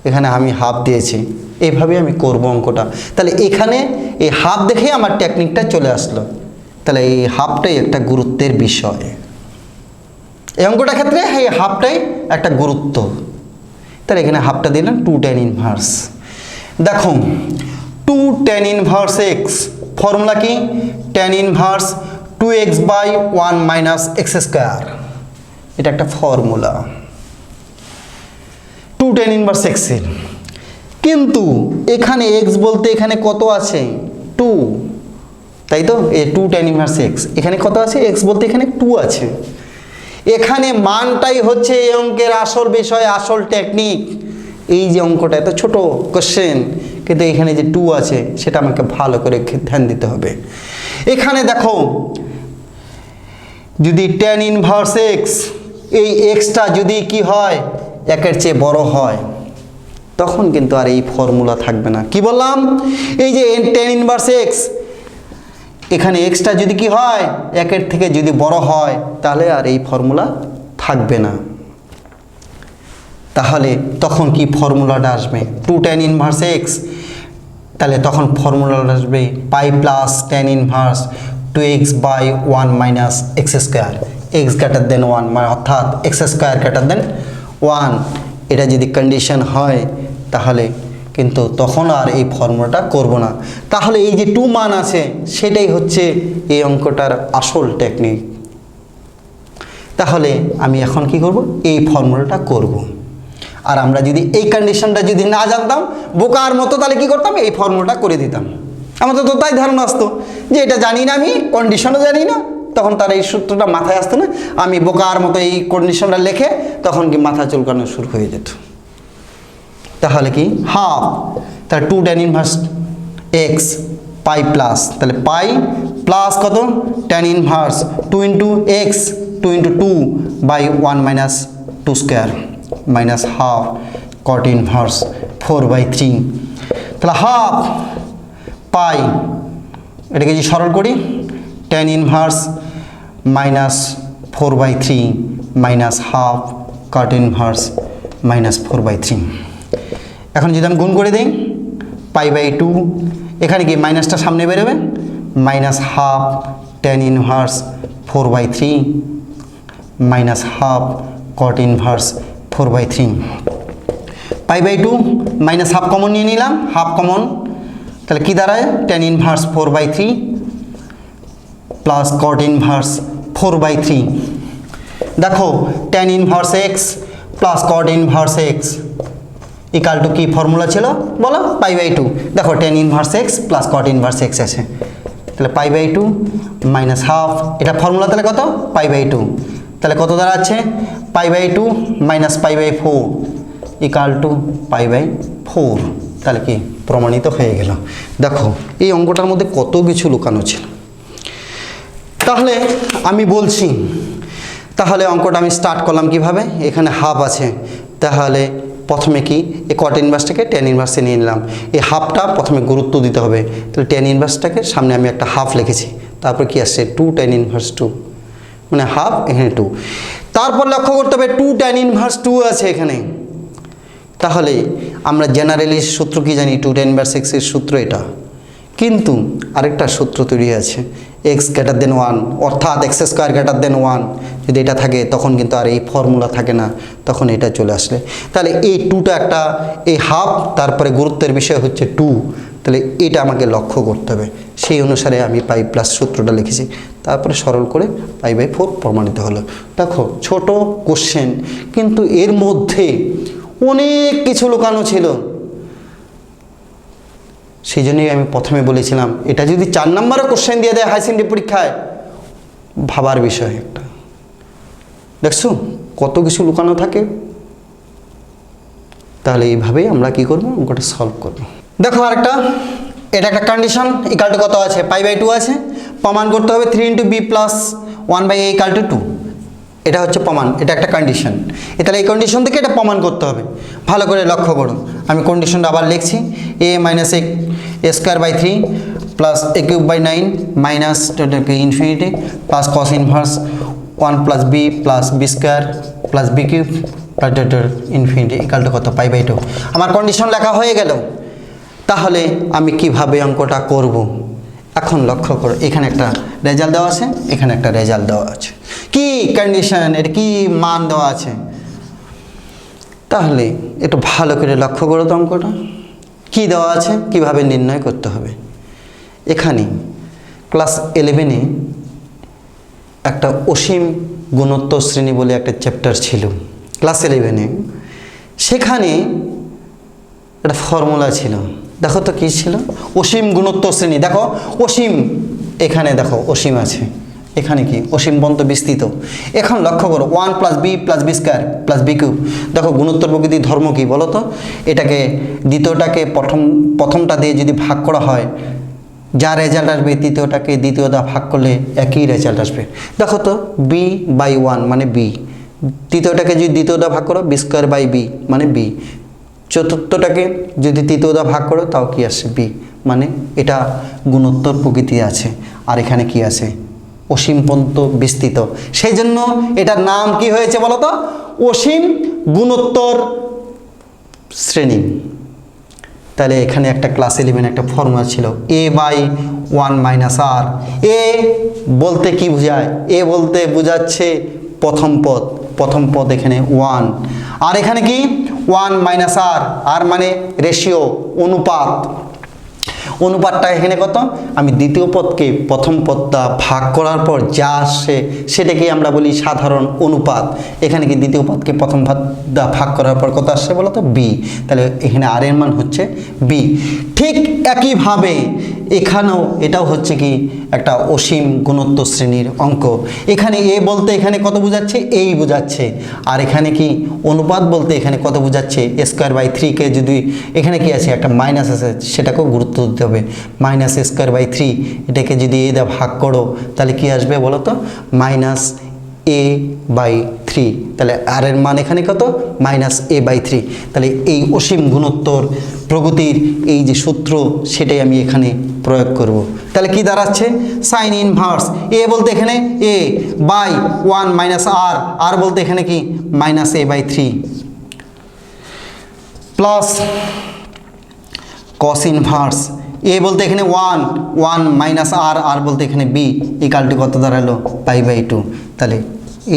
S1: এখানে আমি হাফ দিয়েছি, এইভাবে আমি করব অঙ্কটা। তাহলে এখানে এই হাফ দেখে আমার টেকনিকটা চলে আসলো। তাহলে এই হাফটাই একটা গুরুত্বের বিষয়। এই অঙ্কটার ক্ষেত্রে এই হাফটাই একটা গুরুত্ব। তাহলে এখানে হাফটা দিলাম 2 tan ইনভার্স। দেখো 2 tan ইনভার্স এক্স ফর্মুলা কি? tan inverse 2x by 1 minus x square, এটা একটা ফর্মুলা 2 tan ইনভার্স এক্স এর। কিন্তু এখানে এক্স বলতে এখানে কত আছে? 2, তাই তো? এই 2 tan ইনভার্স এক্স এখানে কত আছে? এক্স বলতে এখানে 2 আছে। এখানে মানটাই হচ্ছে এই অঙ্কের আসল বিষয়, আসল টেকনিক। এই যে অঙ্কটা এত ছোট কোশ্চেন, কিন্তু এখানে যে 2 আছে সেটা আমাকে ভালো করে ধ্যান দিতে হবে। এখানে দেখো যদি tan ইনভার্স এক্স, এই এক্সটা যদি কি হয় একের চেয়ে বড় হয়, তখন কিন্তু আর এই ফর্মুলা থাকবে না। কি বললাম? এই যে tan ইনভার্স এক্স, এখানে এক্সটা যদি কি হয় একের থেকে যদি বড় হয়, তাহলে আর এই ফর্মুলা থাকবে না। তাহলে তখন কি ফর্মুলাটা আসবে? 2 tan ইনভার্স এক্স, তাহলে তখন ফর্মুলাটা আসবে pi plus tan inverse 2x by 1 minus x square, X greater than 1, মানে অর্থাৎ এক্স স্কোয়ার গ্রেটার দেন 1। এটা যদি কন্ডিশন হয় তাহলে কিন্তু তখন আর এই ফর্মুলাটা করব না। তাহলে এই যে 2 মান আছে সেটাই হচ্ছে এই অঙ্কটার আসল টেকনিক। তাহলে আমি এখন কি করব? এই ফর্মুলাটা করব। আর আমরা যদি এই কন্ডিশনটা যদি না জানতাম বোকার মতো, তাহলে কি করতাম? এই ফর্মুলাটা করে দিতাম। আমাদের তো তাই ধারণা আসতো যে এটা জানি না, আমি কন্ডিশনও জানি না, তখন তার এই সূত্রটা মাথায় আসতো না। আমি বোকার মতো এই কন্ডিশনটা লিখে তখন কি মাথা চুলকানো শুরু হয়ে যেত। তাহলে কি হাফ, তাহলে 2 tan inverse X pi plus, তাহলে পাই প্লাস কত? tan inverse 2 into X 2 into 2 by 1 minus 2 square minus half cot inverse 4/3। তাহলে হাফ পাই, এটাকে যদি সরল করি tan inverse minus 4/3 minus half cot inverse minus 4/3। এখন যদি আমি গুণ করে দিই π/2, এখানে কি মাইনাসটা সামনে বেরোবে, minus half tan inverse 4/3 minus half cot inverse 4/3। π/2 minus half common নিয়ে নিলাম, হাফ কমন, তাহলে কি দাঁড়ায়? tan inverse 4/3 plus cot inverse 4/3। দেখো tan inverse x plus cot inverse x equal to কি ফর্মুলা ছিল বলো? π/2। দেখো tan inverse x plus cot inverse x আছে, তাহলে π/2 মাইনাস হাফ, এটা ফর্মুলা তাহলে কত? π/2। তাহলে কত দাঁড়াচ্ছে? π/2 মাইনাস π/4 ইকাল টু π/4। তাহলে কি প্রমাণিত হয়ে গেল। দেখো এই অঙ্কটার মধ্যে কত কিছু লুকানো ছিল। তাহলে আমি বলছি, তাহলে অঙ্কটা আমি স্টার্ট করলাম কিভাবে? এখানে হাফ আছে, তাহলে প্রথমে কি এই cot ইনভার্সটাকে tan ইনভার্সে নিয়ে নিলাম। এই হাফটা প্রথমে গুরুত্ব দিতে হবে, তাহলে tan ইনভার্সটাকে সামনে আমি একটা হাফ লিখেছি, তারপর কি আসছে 2 tan ইনভার্স 2, মানে হাফ এখানে 2। তারপর লক্ষ্য করতে হবে 2 tan ইনভার্স 2 আছে এখানে। তাহলে আমরা জেনারেলি সূত্র কি জানি? 2 tan ইনভার্স x এর সূত্র এটা, কিন্তু আরেকটা সূত্র তৈরি আছে এক্স গ্রেটার দেন 1, অর্থাৎ এক্স স্কোয়ার গ্রেটার দেন 1। যদি এটা থাকে তখন কিন্তু আর এই ফর্মুলা থাকে না, তখন এটা চলে আসলে। তাহলে এই 2টা একটা, এই হাফ, তারপরে গুরুত্বের বিষয় হচ্ছে 2, তাহলে এটা আমাকে লক্ষ্য করতে হবে। সেই অনুসারে আমি পাই প্লাস সূত্রটা লিখেছি, তারপরে সরল করে π/4 প্রমাণিত হলো। দেখো ছোট কোশ্চেন, কিন্তু এর মধ্যে অনেক কিছু লুকানো ছিল। সেই জন্যই আমি প্রথমে বলেছিলাম এটা যদি 4 নম্বরে কোশ্চেন দিয়ে দেয় হাই সেকেন্ডারি পরীক্ষায়, ভাবার বিষয় একটা। দেখছো কত কিছু লুকানো থাকে। তাহলে এইভাবেই আমরা কি করব? অঙ্কটা সলভ করব। দেখো আরেকটা, এটা একটা কন্ডিশন, ইকাল টু কত আছে? π/2 আছে, প্রমাণ করতে হবে 3 into B plus 1/a equal to 2। এটা হচ্ছে প্রমাণ, এটা একটা কন্ডিশন। তাহলে এই কন্ডিশন থেকে এটা প্রমাণ করতে হবে। ভালো করে লক্ষ্য করুন, আমি কন্ডিশনটা আবার লিখছি, a minus a square by 3 plus a cube by 9 minus infinity plus cos inverse 1 plus B plus B square plus B cube plus infinity equal to কত? π/2। আমার কন্ডিশন লেখা হয়ে গেল। তাহলে আমি কিভাবে অঙ্কটা করব? এখন লক্ষ্য করো, এখানে একটা রেজাল্ট দেওয়া আছে, এখানে একটা রেজাল্ট দেওয়া আছে। কি কন্ডিশন, এটা কি মান দেওয়া আছে। তাহলে একটু ভালো করে লক্ষ্য করো তো অঙ্কটা কি দেওয়া আছে, কিভাবে নির্ণয় করতে হবে। এখানে ক্লাস 11-এ একটা অসীম গুণোত্তর শ্রেণী বলে একটা চ্যাপ্টার ছিল ক্লাস 11-এ। সেখানে একটা ফর্মুলা ছিল, দেখো তো কী ছিল, অসীম গুণোত্তর শ্রেণী। দেখো অসীম, এখানে দেখো অসীম আছে, এখানে কি অসীম পর্যন্ত বিস্তৃত। এখন লক্ষ্য করো 1 + b + b² + b³ দেখো গুণোত্তর প্রকৃতির ধর্ম কি বলো তো। এটাকে দ্বিতীয়টাকে প্রথমটা দিয়ে যদি ভাগ করা হয়, যা রেজাল্ট আসবে তৃতীয়টাকে দ্বিতীয়টা ভাগ করলে একই রেজাল্ট আসবে। দেখো তো b/1 মানে b, তৃতীয়টাকে যদি দ্বিতীয়টা ভাগ করো b² b মানে b, চতুর্থটাকে যদি তৃতীয়টা ভাগ করো তাও কি আসে b, মানে এটা গুণোত্তর প্রকৃতি আছে। আর এখানে কি আছে, অসীম পর্যন্ত বিস্তৃত, সেই জন্য এটার নাম কি হয়েছে বলো তো, অসীম গুণোত্তর শ্রেণী। তাহলে এখানে একটা ক্লাস 11 একটা ফর্মুলা ছিল a/1 - r। এ বলতে কি বোঝায়, এ বলতে বোঝাচ্ছে প্রথম পদ এখানে 1, আর এখানে কি 1 - r, আর মানে রেশিও, অনুপাত। অনুপাতটা এখানে কত, আমি দ্বিতীয় পদকে প্রথম পদটা ভাগ করার পর যা আসে সেটাকে আমরা বলি সাধারণ অনুপাত। এখানে কি দ্বিতীয় পদকে প্রথম পদটা ভাগ করার পর কত আসছে বলো তো, b। তাহলে এখানে আর এর মান হচ্ছে b। ঠিক একইভাবে এখানেও এটাও হচ্ছে কি একটা অসীম গুণোত্তর শ্রেণীর অঙ্ক। এখানে এ বলতে এখানে কত বোঝাচ্ছে, এই বোঝাচ্ছে। আর এখানে কি অনুপাত বলতে এখানে কত বোঝাচ্ছে, a²/3কে যদি এখানে কি আছে একটা মাইনাস আছে সেটাকেও গুরুত্ব দিতে হবে। -a²/3 এটাকে যদি এ দিয়ে ভাগ করো তাহলে কি আসবে বলো তো, -a/3। তাহলে আর এর মান এখানে কত, -a/3। তাহলে এই অসীম গুণোত্তর প্রগতির এই যে সূত্র সেটাই আমি এখানে প্রয়োগ করব। তাহলে কি দাঁড়াচ্ছে, সাইন ইনভার্স এ বলতে এখানে a/1 - r, আর বলতে এখানে কি -a/3 প্লাস কস ইনভার্স এ বলতে এখানে 1 - r, আর বলতে এখানে b = কত দাঁড়ালো π/2। তাহলে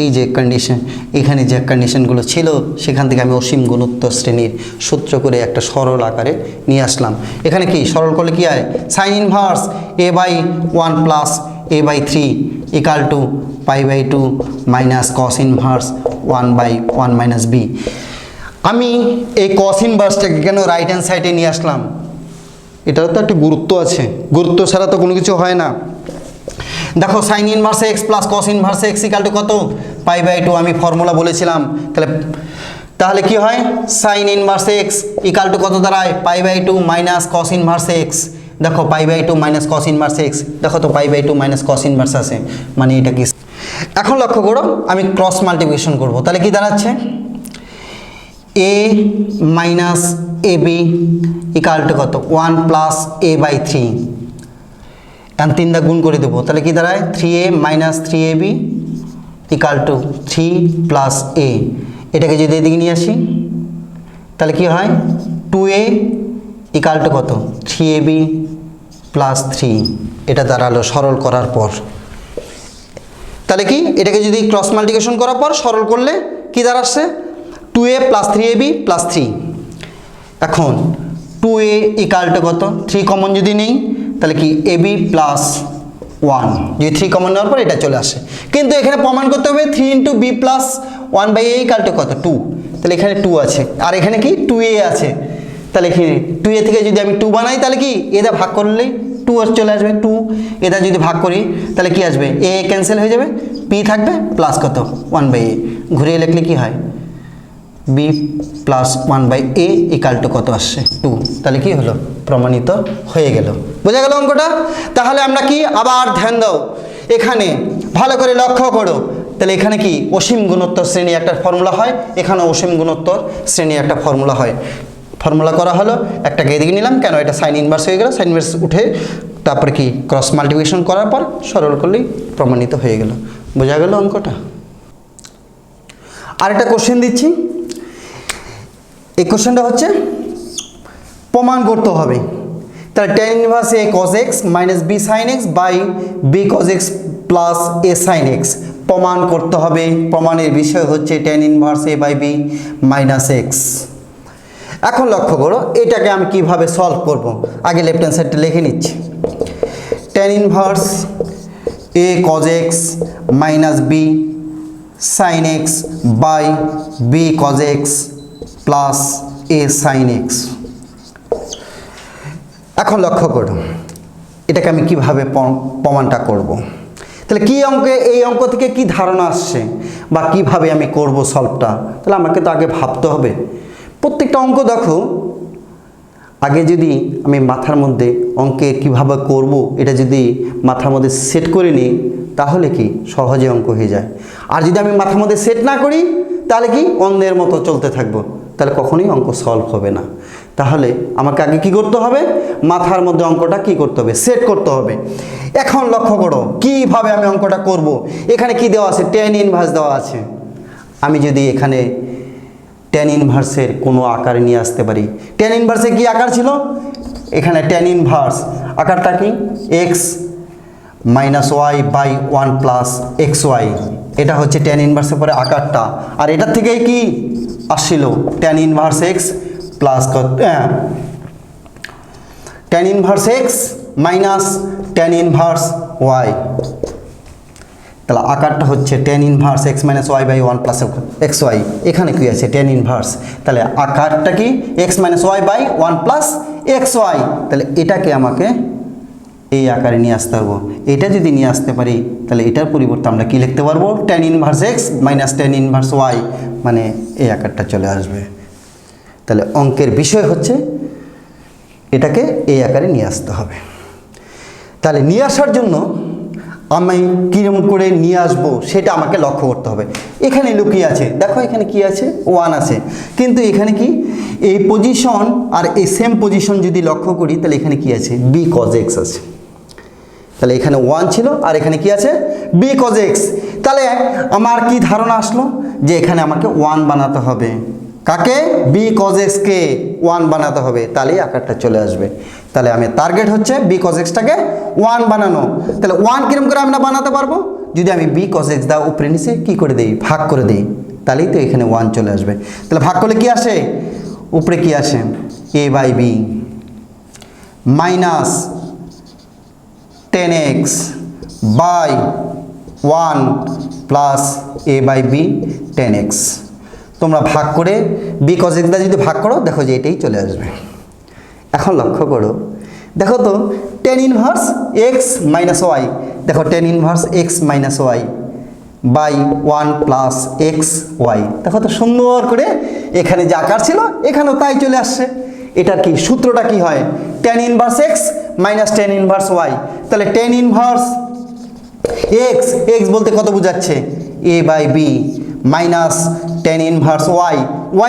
S1: এই যে কন্ডিশন, এখানে যে কন্ডিশনগুলো ছিল সেখান থেকে আমি অসীম গুণোত্তর শ্রেণীর সূত্র করে একটা সরল আকারে নিয়ে আসলাম। এখানে কি সরল করলে কি হয়, sine inverse a/1 + a/3 = π/2 minus cos inverse 1/1 - b। আমি এই কস ইনভার্সটাকে কেন রাইট হ্যান্ড সাইডে নিয়ে আসলাম, এটারও তো একটা গুরুত্ব আছে, গুরুত্ব ছাড়া তো কোনো কিছু হয় না। দেখো সাইন ইনভার্স x + কস ইনভার্স x = কত, π/2। আমি ফর্মুলা বলেছিলাম। তাহলে কি হয়, সাইন ইনভার্স x = কত দাঁড়ায়, π/2 মাইনাস কস ইনভার্স x। দেখো π/2 মাইনাস কস ইনভার্স x, দেখো তো π/2 মাইনাস কস ইনভার্স আছে, মানে এটা কি। এখন লক্ষ্য করো আমি ক্রস মাল্টিপ্লিকেশন করব, তাহলে কি দাঁড়াচ্ছে, a - ab = কত, 1 + a/3। এখন 3 দা গুণ করে দেবো, তাহলে কি দাঁড়ায় 3a - 3ab = 3 + a। এটাকে যদি এদিকে নিয়ে আসি তাহলে কি হয়, 2a = কত, 3ab + 3। এটা দাঁড়ালো সরল করার পর। তাহলে কি এটাকে যদি ক্রস মাল্টিপ্লিকেশন করার পর সরল করলে কি দাঁড়াচ্ছে, 2a + 3ab + 3। এখন 2a = কত, 3 কমন যদি নেই তাহলে কি ab + 1, যদি 3 কমন নেওয়ার পর এটা চলে আসে। কিন্তু এখানে প্রমাণ করতে হবে 3 × b + 1/a = কত, 2। তাহলে এখানে 2 আছে, আর এখানে কি 2a আছে। তাহলে এখানে 2a থেকে যদি আমি 2 বানাই তাহলে কি এদা ভাগ করলেই 2 চলে আসবে, 2 এদা যদি ভাগ করি তাহলে কি আসবে, a ক্যান্সেল হয়ে যাবে, p থাকবে প্লাস কত 1/a। ঘুরিয়ে লিখলে কি হয়, b + 1/a = কত আসছে, 2। তাহলে কি হলো, প্রমাণিত হয়ে গেল। বোঝা গেল অঙ্কটা। তাহলে আমরা কি, আবার ধ্যান দাও, এখানে ভালো করে লক্ষ্য করো। তাহলে এখানে কি অসীম গুণোত্তর শ্রেণী একটা ফর্মুলা হয়, এখানে অসীম গুণোত্তর শ্রেণী একটা ফর্মুলা হয়। ফর্মুলা করা হলো, একটাকে এদিকে নিলাম, কেন এটা সাইন ইনভার্স হয়ে গেল, সাইন ইনভার্স উঠে তারপরে কি ক্রস মাল্টিপ্লিকেশন করার পর সরল করলেই প্রমাণিত হয়ে গেল। বোঝা গেল অঙ্কটা। আরেকটা কোশ্চেন দিচ্ছি, এই কোশ্চেনটা হচ্ছে প্রমাণ করতে হবে। তাহলে tan inverse a cos x - b sin x by b cos x plus a sin x প্রমাণ করতে হবে। প্রমাণের বিষয় হচ্ছে tan inverse a by B minus X. এখন লক্ষ্য করো এটাকে আমি কিভাবে সলভ করব। আগে লেফট হ্যান্ড সাইডটা লিখে নিচ্ছি, tan inverse a cos x minus b sin x by b cos x plus a sin x। এখন লক্ষ্য করো এটাকে আমি কিভাবে প্রমাণটা করব। তাহলে কি অঙ্কে এই অঙ্ক থেকে কি ধারণা আসছে বা কিভাবে আমি করব সলভটা, তাহলে আমাকে তো আগে ভাবতে হবে। প্রত্যেকটা অঙ্ক দেখো আগে যদি আমি মাথার মধ্যে অঙ্কে কিভাবে করব এটা যদি মাথার মধ্যে সেট করে নিই তাহলে কি সহজে অঙ্ক হয়ে যায়। আর যদি আমি মাথার মধ্যে সেট না করি তাহলে কি অন্ধের মতো চলতে থাকবো, তাহলে কখনোই অঙ্ক সলভ হবে না। তাহলে আমাকে আগে কি করতে হবে, মাথার মধ্যে অঙ্কটা কি করতে হবে, সেট করতে হবে। এখন লক্ষ্য করো কিভাবে আমি অঙ্কটা করব। এখানে কি দেওয়া আছে, tan ইনভার্স দেওয়া আছে। আমি যদি এখানে tan ইনভার্সের কোনো আকারে নিয়ে আসতে পারি, tan ইনভার্সে কি আকার ছিল, এখানে tan ইনভার্স আকারটা কি x minus Y by 1 plus X Y, এটা হচ্ছে tan ইনভার্সের পরে আকারটা। আর এটার থেকেই কি আসছিল tan inverse x plus tan inverse x minus tan inverse Y. তাহলে আকারটা হচ্ছে tan inverse x minus Y by 1 plus X Y. এখানে কি আছে tan ইনভার্স, তাহলে আকারটা কি X minus Y by 1 plus X Y. তাহলে এটাকে আমাকে এই আকারে নিয়ে আসতে পারবো। এটা যদি নিয়ে আসতে পারি তাহলে এটার পরিবর্তে আমরা কি লিখতে পারবো, tan inverse x minus tan inverse Y, মানে এই আকারটা চলে আসবে। তাহলে অঙ্কের বিষয় হচ্ছে এটাকে এই আকারে নিয়ে আসতে হবে। তাহলে নিয়ে আসার জন্য আমি কীরকম করে নিয়ে আসবো সেটা আমাকে লক্ষ্য করতে হবে। এখানে লুকিয়ে আছে, দেখো এখানে কি আছে 1 আছে, কিন্তু এখানে কি এই পজিশন আর এই সেম পজিশন যদি লক্ষ্য করি তাহলে এখানে কি আছে b cos x আছে। তাহলে এখানে 1 ছিল আর এখানে কি আছে b cos x। তাহলে আমার কি ধারণা আসলো যে এখানে আমাকে 1 বানাতে হবে। কাকে, b cos x কে 1 বানাতে হবে, তাহলেই আকারটা চলে আসবে। তাহলে আমি টার্গেট হচ্ছে b cos x টাকে 1 বানানো। তাহলে 1 কিরকম করে আমরা বানাতে পারবো, যদি আমি b cos x দা উপরে নিচে কি করে দেই, ভাগ করে দেই, তাহলেই তো এখানে 1 চলে আসবে। তাহলে ভাগ করলে কি আসে, উপরে কি আসে a by b minus tan x by 1 plus a by b tan x। তোমরা ভাগ করে b cos x দা যদি ভাগ করো দেখো যে এটাই চলে আসবে। এখন লক্ষ্য করো, দেখো তো tan inverse x minus Y, দেখো tan inverse x minus Y by 1 plus X Y, দেখো তো সুন্দর করে এখানে যে আকার ছিল এখানেও তাই চলে আসছে। এটার কি সূত্রটা কি হয়, tan inverse x minus tan inverse Y. তাহলে tan ইনভার্স x বলতে কত বোঝাচ্ছে a by b minus tan inverse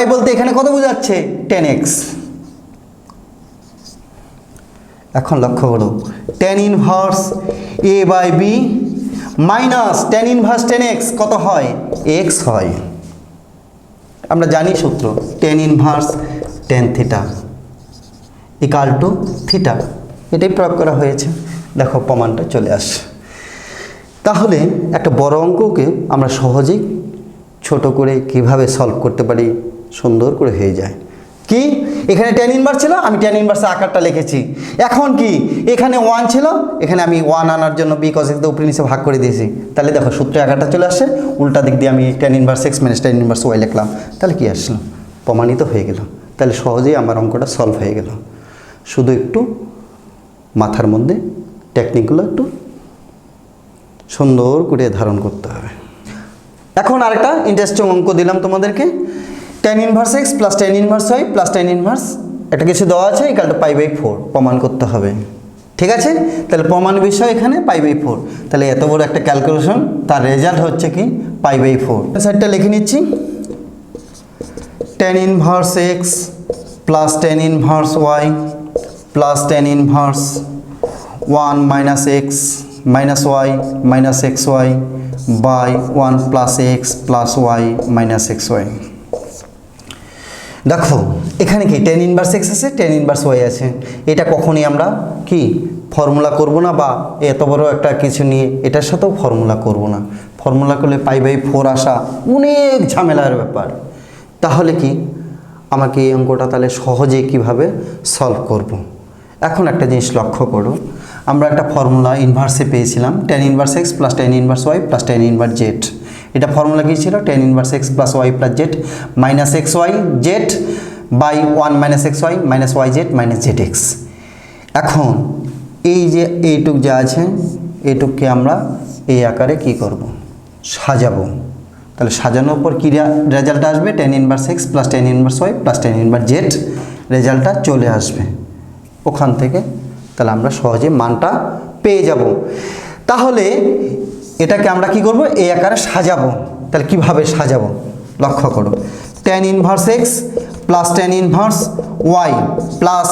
S1: y বলতে এখানে কত বোঝাচ্ছে tan x। এখন লক্ষ্য করো tan inverse a by b minus tan inverse tan x কত হয় x হয়। আমরা জানি সূত্র tan inverse tan theta equal to theta, এটাই প্রয়োগ করা হয়েছে। দেখো প্রমাণটা চলে আসে। তাহলে একটা বড় অঙ্ককে আমরা সহজেই ছোট করে কিভাবে সলভ করতে পারি, সুন্দর করে হয়ে যায়। কি এখানে tan ইনভার্স ছিল, আমি tan ইনভার্সের আকারটা লিখেছি। এখন কি এখানে 1 ছিল, এখানে আমি 1 আনার জন্য b cos x দিয়ে উপরে নিচে ভাগ করে দিয়েছি। তাহলে দেখো সূত্রে আকারটা চলে আসছে, উল্টা দিক দিয়ে আমি tan inverse x minus tan inverse y লিখলাম। তাহলে কি আসলো, প্রমাণিত হয়ে গেল। তাহলে সহজেই আমার অঙ্কটা সলভ হয়ে গেল। শুধু একটু মাথার মধ্যে টেকনিকগুলো একটু সুন্দর করে ধারণ করতে হবে। এখন আরেকটা ইন্টারেস্টিং অঙ্ক দিলাম তোমাদেরকে, tan inverse x plus tan inverse y plus tan inverse একটা কিছু দেওয়া আছে ইকুয়াল টু পাই বাই 4 প্রমাণ করতে হবে। ঠিক আছে, তাহলে প্রমাণ বিষয় এখানে পাই বাই 4। তাহলে এত বড় একটা ক্যালকুলেশন, তার রেজাল্ট হচ্ছে কি পাই বাই 4। সাইডটা লিখে নিচ্ছি, tan inverse x plus tan inverse y plus tan inverse 1 minus x minus y minus xy by 1 plus x plus y minus xy। দেখো এখানে কি tan ইনভার্স x আছে, tan ইনভার্স y আছে। এটা কখনই আমরা কি ফর্মুলা করব না, বা এত বড় একটা কিছু নিয়ে এটার সাথেও ফর্মুলা করব না। ফর্মুলা করলে π/4 আসা অনেক ঝামেলার ব্যাপার। তাহলে কি আমাকে এই অঙ্কটা তাহলে সহজে কিভাবে সলভ করব। এখন একটা জিনিস লক্ষ্য করো, আমরা একটা ফর্মুলা ইনভার্সে পেয়েছিলাম tan inverse x plus tan inverse y plus tan inverse z। এটা ফর্মুলা কী ছিল? tan inverse x plus y plus z minus x Y Z by 1 minus x Y minus Y Z minus Z X. এখন এই যে এইটুক যা আছে এইটুককে আমরা এই আকারে কি করব? সাজাবো। তাহলে সাজানোর পর কী রেজাল্ট আসবে? tan inverse x plus tan inverse y plus tan inverse z রেজাল্টটা চলে আসবে ওখান থেকে। তাহলে আমরা সহজে মানটা পেয়ে যাব। তাহলে এটাকে আমরা কি করব? এই আকারে সাজাবো। তাহলে কিভাবে সাজাবো লক্ষ্য করো, tan inverse x plus tan inverse y plus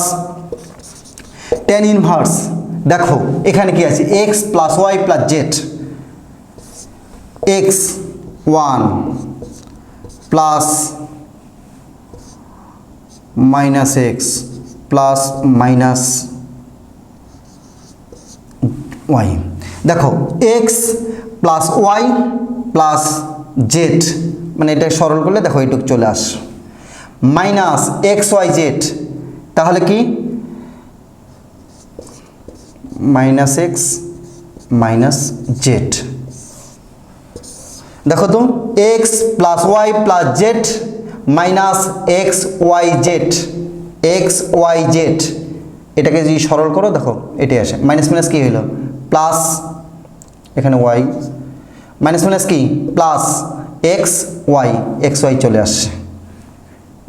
S1: tan inverse, দেখো এখানে কি আছে? x plus y plus z, x1 plus minus x plus minus y। দেখো x plus y plus z, মানে এটা সরল করলে দেখো এইটুক চলে আস, মাইনাস এক্স ওয়াই জেড, তাহলে কি মাইনাস এক্স মাইনাস জেড। দেখো তো x plus y plus z minus x Y z, x Y z, এটাকে যদি সরল করো দেখো এটাই আসে, মাইনাস মাইনাস কী হইল প্লাস, এখানে ওয়াই মাইনাস মাইনাস কি প্লাস এক্স ওয়াই চলে আসছে,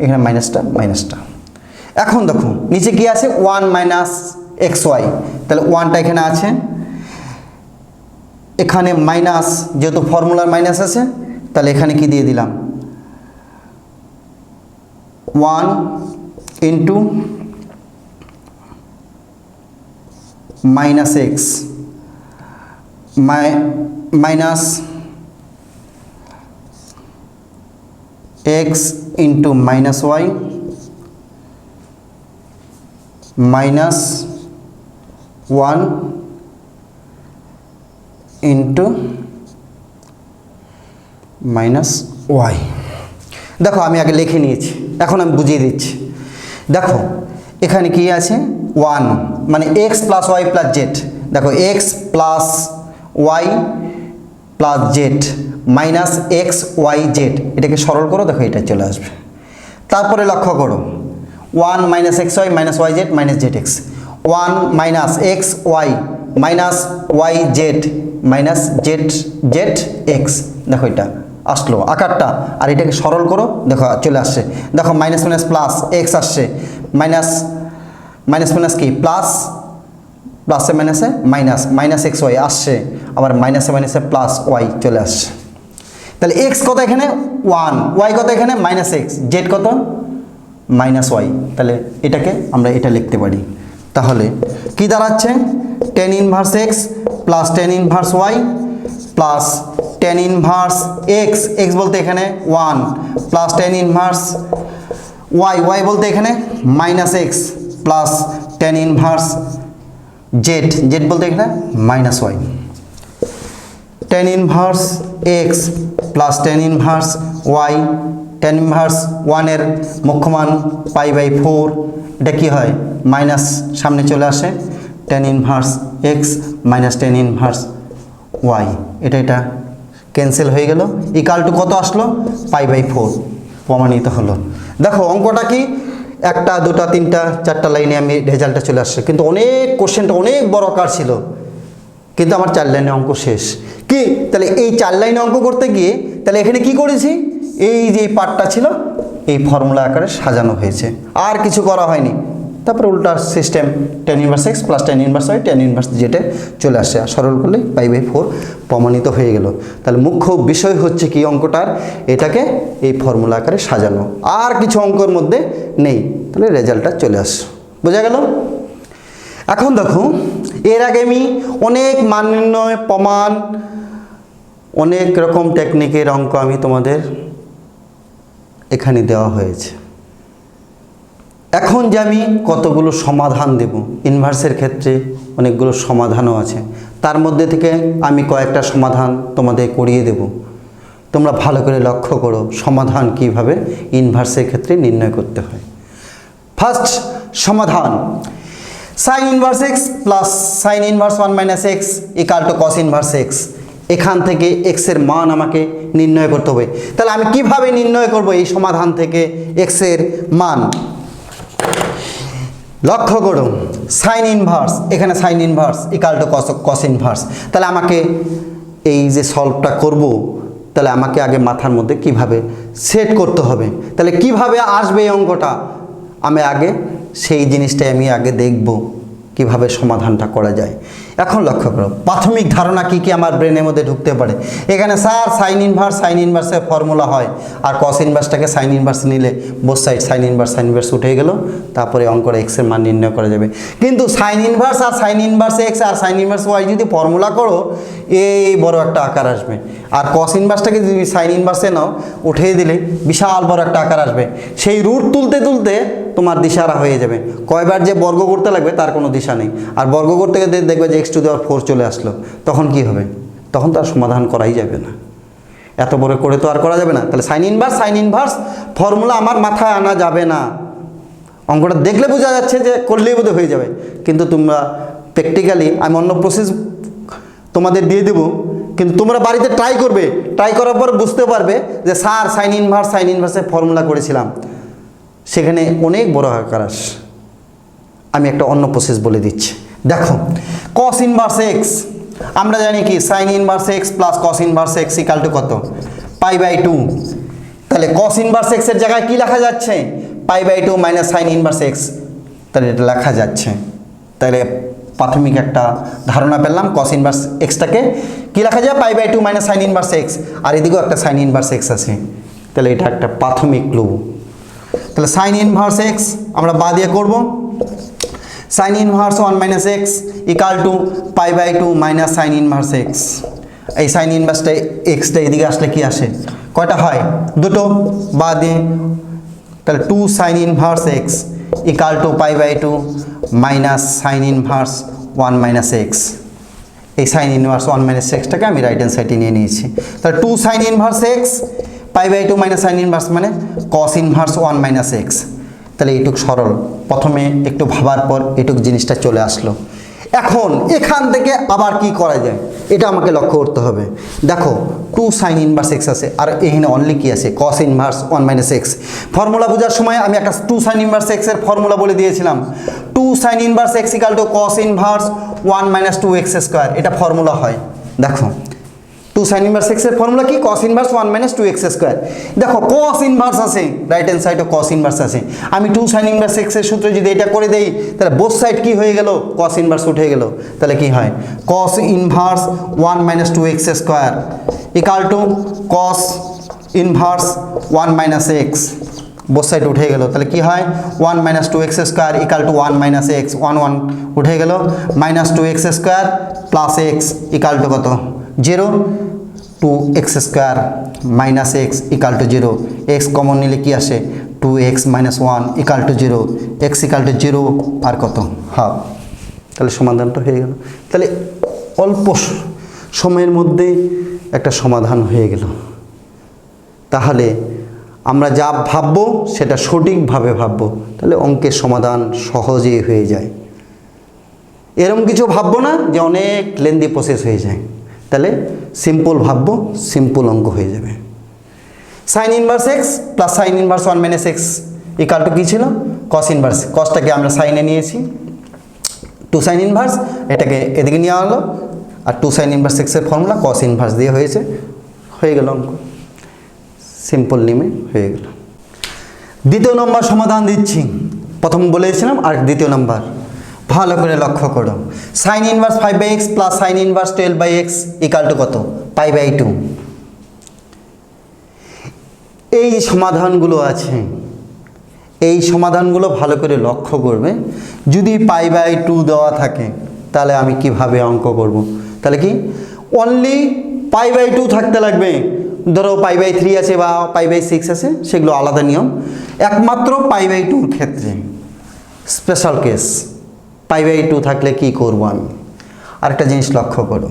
S1: এখানে মাইনাসটা মাইনাসটা। এখন দেখো নিচে কি আছে? 1 মাইনাস এক্স ওয়াই, তাহলে 1টা এখানে আছে, এখানে মাইনাস, যেহেতু ফর্মুলার মাইনাস আছে তাহলে এখানে কি দিয়ে দিলাম 1 into minus x minus x into minus y minus 1 into minus y. देखो আমি আগে লিখে নিয়েছি, এখন আমি বুঝিয়ে দিচ্ছি। দেখো এখানে কি আছে 1 মানে x plus y plus z, দেখো x plus y plus z minus x Y z, এটাকে সরল করো দেখো এটা চলে আসবে। তারপরে লক্ষ্য করো 1 minus x Y minus Y Z minus Z x, 1 minus x Y minus Y Z minus z z x, দেখো এটা আসলো আকারটা, আর এটাকে সরল করো দেখো চলে আসছে। দেখো মাইনাস মাইনাস প্লাস এক্স আসছে, মাইনাস মাইনাস মাইনাস কি প্লাস, প্লাসে মাইনাসে মাইনাস, মাইনাস এক্স ওয়াই আসছে, আবার মাইনাসে মাইনাসে প্লাস ওয়াই চলে আসছে। তাহলে এক্স কত এখানে 1, ওয়াই কত এখানে মাইনাস এক্স, জেড কত মাইনাস ওয়াই, তাহলে এটাকে আমরা এটা লিখতে পারি। তাহলে কি দাঁড়াচ্ছে tan inverse x plus tan inverse Y plus tan inverse x, x বলতে এখানে 1 plus tan inverse y, y বলতে এখানে minus x plus tan inverse z, z বলতে এখানে minus y, tan inverse x plus tan inverse y, tan inverse 1 এর মুখ্যমান π/4, এটা কি হয় মাইনাস সামনে চলে আসে, tan inverse x minus tan inverse y, এটা ক্যান্সেল হয়ে গেল, ইকাল টু কত আসলো π/4 প্রমাণিত হলো। দেখো অঙ্কটা কি একটা দুটা তিনটা চারটা লাইনে আমি রেজাল্টটা চলে আসছে, কিন্তু অনেক কোশ্চেনটা অনেক বড় আকার ছিল, কিন্তু আমার 4 লাইনে অঙ্ক শেষ। কি তাহলে এই 4 লাইনে অঙ্ক করতে গিয়ে তাহলে এখানে কি করেছি, এই যে পার্টটা ছিল এই ফর্মুলা আকারে সাজানো হয়েছে, আর কিছু করা হয়নি। তারপরে উল্টা system tan inverse x plus tan inverse y tan inverse জেডে চলে আসে, আর সরল করলে π/4 প্রমাণিত হয়ে গেল। তাহলে মুখ্য বিষয় হচ্ছে কি অঙ্কটার, এটাকে এই ফর্মুলা আকারে সাজানো, আর কিছু অঙ্কের মধ্যে নেই, তাহলে রেজাল্টটা চলে আসে। বোঝা গেল? এখন দেখো এর আগে আমি অনেক মান নির্ণয় প্রমাণ অনেক রকম টেকনিকের অঙ্ক আমি তোমাদের এখানে দেওয়া হয়েছে। এখন যে আমি কতগুলো সমাধান দেব, ইনভার্সের ক্ষেত্রে অনেকগুলো সমাধানও আছে, তার মধ্যে থেকে আমি কয়েকটা সমাধান তোমাদের করিয়ে দেব। তোমরা ভালো করে লক্ষ্য করো সমাধান কিভাবে ইনভার্সের ক্ষেত্রে নির্ণয় করতে হয়। ফার্স্ট সমাধান, sine inverse x plus sine inverse 1 minus x equal to cos inverse x. এখান থেকে এক্সের মান আমাকে নির্ণয় করতে হবে। তাহলে আমি কিভাবে নির্ণয় করব এই সমাধান থেকে এক্সের মান? লক্ষ্য করুন, সাইন ইনভার্স, এখানে sine inverse equal to cos inverse. তাহলে আমাকে এই যে সলভটা করব, তাহলে আমাকে আগে মাথার মধ্যে কিভাবে সেট করতে হবে, তাহলে কিভাবে আসবে এই অঙ্কটা আমি আগে সেই জিনিসটাই আমি আগে দেখব কিভাবে সমাধানটা করা যায়। এখন লক্ষ্য করো প্রাথমিক ধারণা কি কি আমার ব্রেনের মধ্যে ঢুকতে পারে। এখানে স্যার সাইন ইনভার্সের ফর্মুলা হয়, আর কস ইনভার্সটাকে সাইন ইনভার্স নিলে বোথ সাইড সাইন ইনভার্স উঠে গেল, তারপরে অঙ্কটা এক্সের মান নির্ণয় করা যাবে। কিন্তু সাইন ইনভার্স এক্স আর সাইন ইনভার্স ওয়াই যদি ফর্মুলা করো এই বড় একটা আকার আসবে, আর কস ইনভার্সটাকে যদি সাইন ইনভার্সে নাও উঠিয়ে দিলে বিশাল বড় একটা আকার আসবে। সেই রুট তুলতে তুলতে তোমার দিশারা হয়ে যাবে, কয়বার যে বর্গ করতে লাগবে তার কোনো দিশা নেই। আর বর্গ করতে গেলে দেখবে যে x⁴ চলে আসলো, তখন কি হবে? তখন তো আর সমাধান করাই যাবে না, এত বড় করে তো আর করা যাবে না। তাহলে সাইন ইনভার্স ফর্মুলা আমার মাথায় আনা যাবে না। অঙ্কটা দেখলে বোঝা যাচ্ছে যে করলেই বোধ হয়ে যাবে, কিন্তু তোমরা প্র্যাকটিক্যালি আমি অন্য প্রসেস তোমাদের দিয়ে দেবো, কিন্তু তোমরা বাড়িতে ট্রাই করবে, ট্রাই করার পর বুঝতে পারবে যে স্যার সাইন ইনভার্সের ফর্মুলা করেছিলাম, সেখানে অনেক বড় আকার আসে। আমি একটা অন্য প্রসেস বলে দিচ্ছি, দেখো কস ইনভার্স এক্স আমরা জানি কি sine inverse x plus cos inverse x equal to কত? π/2। তাহলে কস ইনভার্স এক্সের জায়গায় কি লেখা যাচ্ছে? π/2 মাইনাস সাইন ইনভার্স এক্স, তাহলে এটা লেখা যাচ্ছে। তাহলে প্রাথমিক একটা ধারণা পেলাম, কস ইনভার্স এক্সটাকে কি লেখা যায়? π/2 মাইনাস সাইন ইনভার্স এক্স, আর এদিকেও একটা সাইন ইনভার্স এক্স আছে। তাহলে এটা একটা প্রাথমিক ক্লু। তাহলে সাইন ইনভার্স এক্স আমরা বা দিয়ে করবো, sine inverse 1 minus x equal to π/2 minus sine inverse x. এই সাইন ইনভার্সটা এক্সটা এদিকে আসলে কি আসে? কয়টা হয়? দুটো, বা দিয়ে। তাহলে 2 sine inverse x equal to π/2 minus sine inverse 1 minus এক্স। এই সাইন ইনভার্স 1 মাইনাস এক্সটাকে আমি রাইট হ্যান্ড সাইডে নিয়ে নিয়েছি। তাহলে 2 sine inverse x π/2 minus sine inverse মানে কস ইনভার্স 1 মাইনাস এক্স। তাহলে এইটুক সরল, প্রথমে একটু ভাবার পর এটুক জিনিসটা চলে আসলো। এখন এখান থেকে আবার কি করা যায় এটা আমাকে লক্ষ্য করতে হবে। দেখো 2 সাইন ইনভার্স এক্স আছে, আর এখানে অনলি কি আছে? Cos inverse 1 minus x. Formula বোঝার সময় আমি একটা 2 সাইন ইনভার্স এক্সের ফর্মুলা বলে দিয়েছিলাম, 2 sine inverse x equal to cos inverse 1 minus 2x square. এটা ফর্মুলা হয়। দেখো 2 সাইন ইনভার্স এক্সের ফর্মুলা কি? Cos inverse 1 minus 2x square. দেখো কস ইনভার্স আছে, রাইট হ্যান্ড সাইডে কস ইনভার্স আছে। আমি 2 সাইন ইনভার্স এক্সের সূত্রে যদি এটা করে দেই, তাহলে বোথ সাইড কি হয়ে গেল? কস ইনভার্স উঠে গেল। তাহলে কি হয়? Cos inverse 1 minus 2x square equal to cos inverse 1 minus x. Both side উঠে গেল, তাহলে কি হয়? 1 minus 2x square equal to 1 minus x. 1 উঠে গেল, minus 2x square plus x equal to কত? 0। 2x square minus x equal to 0। X common নিলে কি আসে? 2x minus 1 equal to 0। X equal to 0 আর কত? হাফ। তাহলে সমাধানটা হয়ে গেল। তাহলে অল্প সময়ের মধ্যে একটা সমাধান হয়ে গেল। তাহলে আমরা যা ভাববো সেটা সঠিকভাবে ভাববো, তাহলে অঙ্কের সমাধান সহজেই হয়ে যায়। এরকম কিছু ভাববো না যে অনেক লেন্দি প্রসেস হয়ে যায়। তাহলে সিম্পল ভাববো, সিম্পল অঙ্ক হয়ে যাবে। Sine inverse x plus sine inverse 1 minus x equal to কী ছিল? Cos inverse. কসটাকে আমরা সাইনে নিয়েছি, 2 সাইন ইনভার্স, এটাকে এদিকে নেওয়া হলো, আর 2 সাইন ইনভার্স এক্সের ফর্মুলা কস ইনভার্স দিয়ে হয়েছে, হয়ে গেল অঙ্ক। সিম্পল নিমে হয়ে গেল। দ্বিতীয় নম্বর সমাধান দিচ্ছি, প্রথম বলেছিলাম আর দ্বিতীয় নম্বর ভালো করে লক্ষ্য করো। Sine inverse 5/x plus sine inverse 12/x equal to কত? π/2। এই সমাধানগুলো আছে, এই সমাধানগুলো ভালো করে লক্ষ্য করবে। যদি π/2 দেওয়া থাকে তাহলে আমি কিভাবে অঙ্ক করব? তাহলে কি অনলি π/2 থাকতে লাগবে। ধরো π/3 আছে বা π/6 আছে, সেগুলো আলাদা নিয়ম। একমাত্র π/2 ক্ষেত্রে স্পেশাল কেস, π/2 থাকলে কি করব আমি? আরেকটা জিনিস লক্ষ্য করো,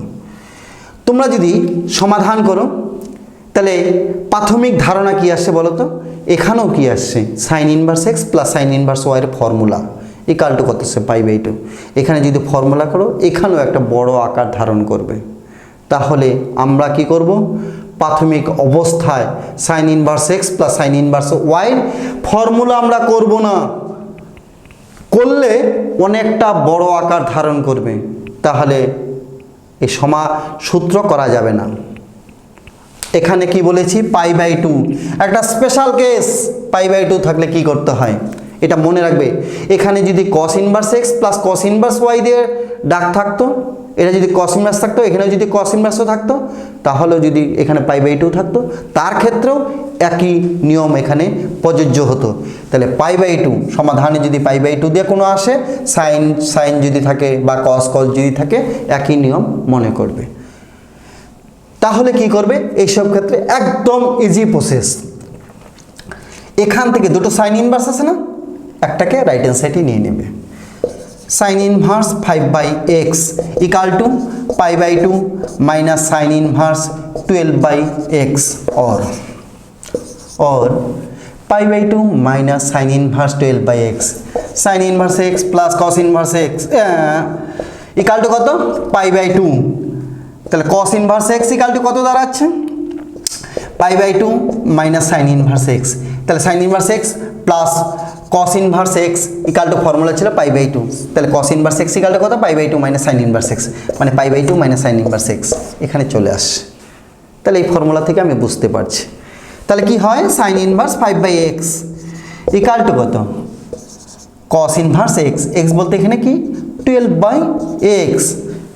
S1: তোমরা যদি সমাধান করো তাহলে প্রাথমিক ধারণা কি আসছে বলো তো? এখানেও কি আসছে? Sine inverse x plus sine inverse ওয়াইয়ের ফর্মুলা ইকাল টু কত আসছে? Pi by two. এখানে যদি ফর্মুলা করো এখানেও একটা বড় আকার ধারণ করবে। তাহলে আমরা কি করব? প্রাথমিক অবস্থায় sign inverse x plus sine inverse ওয়াইয়ের ফর্মুলা আমরা করব না, করলে অনেকটা বড় আকার ধারণ করবে, তাহলে এই সূত্র করা যাবে না। এখানে কি বলেছি? পাই বাই টু, একটা special case. Pi by two থাকলে কি করতে হয় এটা মনে রাখবে। এখানে যদি cos inverse x plus cos inverse y দিয়ে ডাক থাকতো, এটা যদি কস ইনভার্স থাকতো, এখানে যদি কস ইনভার্সও থাকতো, তাহলেও যদি এখানে পাই বাই টু থাকতো, তার ক্ষেত্রেও একই নিয়ম এখানে প্রযোজ্য হতো। তাহলে পাই বাই টু সমাধানে যদি পাই বাই টু দিয়ে কোনো আসে, সাইন সাইন যদি থাকে বা কস কস যদি থাকে, একই নিয়ম মনে করবে। তাহলে কি করবে? এইসব ক্ষেত্রে একদম ইজি প্রসেস। এখান থেকে দুটো সাইন ইনভার্স আছে না, একটাকে রাইট হ্যান্ড সাইডে নিয়ে নেবে। Sine inverse 5/x equal to pi by two minus sine inverse 12/x or pi by two minus sine inverse 12/x। Sine inverse x plus cos inverse x equal to কত? Pi by two. তাহলে cos inverse x equal to কত দাঁড়াচ্ছে? Pi by two minus sine inverse x। তাহলে sine inverse x plus cos inverse x equal to formula ছিল pi by two. তাহলে cos inverse x equal to কত? Pi by two minus sine inverse x, মানে pi by two minus sine inverse x এখানে চলে আসে। তাহলে এই formula থেকে আমি বুঝতে পারছি। তাহলে কি হয়? Sine inverse 5/x equal to কত? কস ইনভার্স x, x বলতে এখানে কি? 12/x।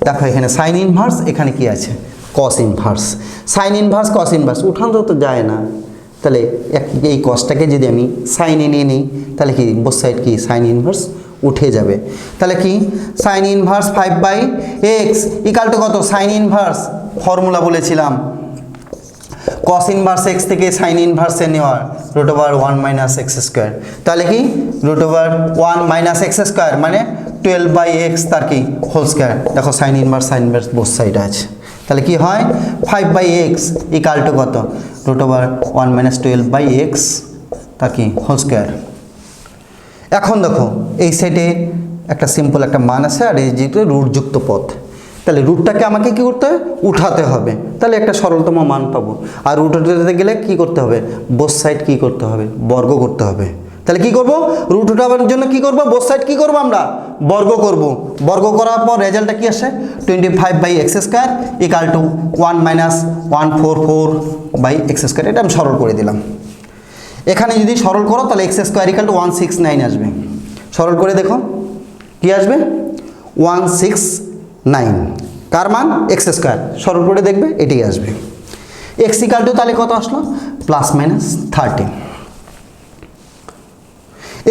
S1: দেখো এখানে সাইন ইনভার্স, এখানে কি আছে? Cos inverse. Sign inverse cos inverse উঠানো তো যায় না, তাহলে এই কসটাকে যদি আমি সাইনে নিয়ে নিই, তাহলে কি বোথ সাইড কি সাইন ইনভার্স উঠে যাবে। তাহলে কি? Sine inverse 5/x equal to কত? সাইন ইনভার্স ফর্মুলা বলেছিলাম কস ইনভার্স x থেকে সাইন ইনভার্সে নেওয়ার √1 মাইনাস এক্স স্কোয়ার। তাহলে কি? √1 মাইনাস এক্স স্কোয়ার মানে 12/x তার কি হোল স্কোয়ার। দেখো সাইন ইনভার্স বোথ সাইড আছে। তাহলে কি হয়? 5/x ইকাল টু কত? √1 মাইনাস 12/x তার কি হোল স্কোয়ার। এখন দেখো এই সাইডে একটা সিম্পল একটা মান আছে, আর এই যেটা রুটযুক্ত পথ, তাহলে রুটটাকে আমাকে কি করতে হবে? উঠাতে হবে। তাহলে একটা সরলতম মান পাবো। আর রুট উঠাতে গেলে কি করতে হবে? বোথ সাইড কি করতে হবে? বর্গ করতে হবে। তাহলে কি করব? রুট উঠাবার জন্য কি করব? বোথ সাইড কি করব? আমরা বর্গ করব। বর্গ করার পর রেজাল্টটা কি আসে? 25/x square equal to 1 minus 144/x square. এটা আমি সরল করে দিলাম। এখানে যদি সরল করো তাহলে x স্কোয়ার ইকাল টু 169 আসবে। সরল করে দেখো কি আসবে? 169। কার মান? X square. সরল করে দেখবে এটাই আসবে। এক্স ইকাল টু তাহলে কত আসলো? Plus minus 13।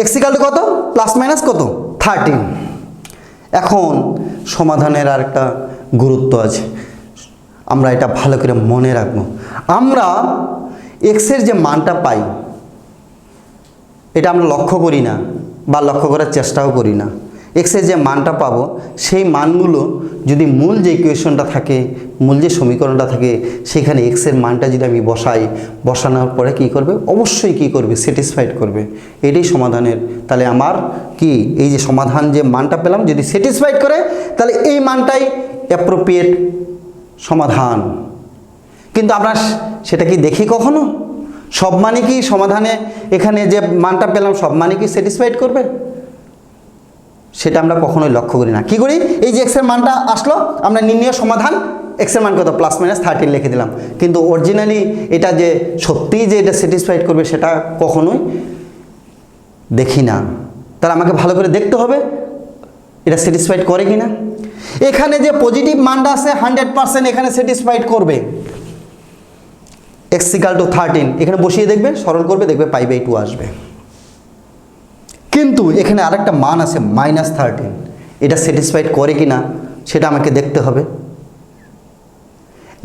S1: X equal to কত? প্লাস মাইনাস কত? 13। এখন সমাধানের আর একটা গুরুত্ব আছে, আমরা এটা ভালো করে মনে রাখবো। আমরা এক্সের যে মানটা পাই এটা আমরা লক্ষ্য করি না বা লক্ষ্য করার চেষ্টাও করি না। এক্সের যে মানটা পাবো সেই মানগুলো যদি মূল যে ইকুয়েশনটা থাকে, মূল যে সমীকরণটা থাকে, সেখানে এক্সের মানটা যদি আমি বসাই, বসানোর পরে কি করবে? অবশ্যই কি করবে? স্যাটিসফাইড করবে। এটাই সমাধানের। তাহলে আমার কি এই যে সমাধান যে মানটা পেলাম যদি স্যাটিসফাইড করে, তাহলে এই মানটাই অ্যাপ্রোপ্রিয়েট সমাধান। কিন্তু আমরা সেটা কি দেখি কখনো? সব মানে কি সমাধানে এখানে যে মানটা পেলাম সব মানে কি স্যাটিসফাইড করবে? সেটা আমরা কখনোই লক্ষ্য করি না। কি করি? এই যে এক্সের মানটা আসলো, আমরা নির্ণয় সমাধান এক্সের মান কত? প্লাস মাইনাস 13 লিখে দিলাম। কিন্তু অরিজিনালি এটা যে সত্যিই যে এটা স্যাটিসফাইড করবে সেটা কখনোই দেখি না। তাহলে আমাকে ভালো করে দেখতে হবে এটা স্যাটিসফাইড করে কি না। এখানে যে পজিটিভ মানটা আছে 100% এখানে স্যাটিসফাইড করবে। x ইকাল টু 13 এখানে বসিয়ে দেখবে, সরল করবে, দেখবে পাই/2 আসবে। কিন্তু এখানে আরেকটা মান আছে -13, এটা স্যাটিসফাইড করে কি না সেটা আমাকে দেখতে হবে।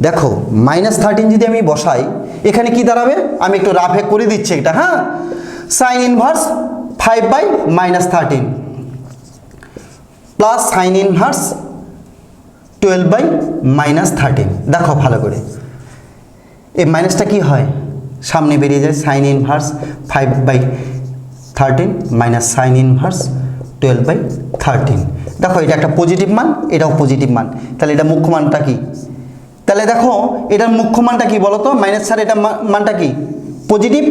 S1: দেখো -13 যদি আমি বসাই এখানে কি দাঁড়াবে? আমি একটু রাফে করে দিচ্ছি এটা, হ্যাঁ। Sign inverse 5/-13 plus sine inverse 12/-13। দেখো ভালো করে, এই মাইনাসটা কি হয়, সামনে বেরিয়ে যায়, sign inverse 5/13 minus sine inverse 12/13। দেখো এটা একটা পজিটিভ মান, এটাও পজিটিভ মান, তাহলে এটা মুখ্য মানটা কি, তাহলে দেখো এটার মুখ্য মানটা কি বলো তো, মাইনাস ছাড়া এটা মানটা কি পজিটিভ,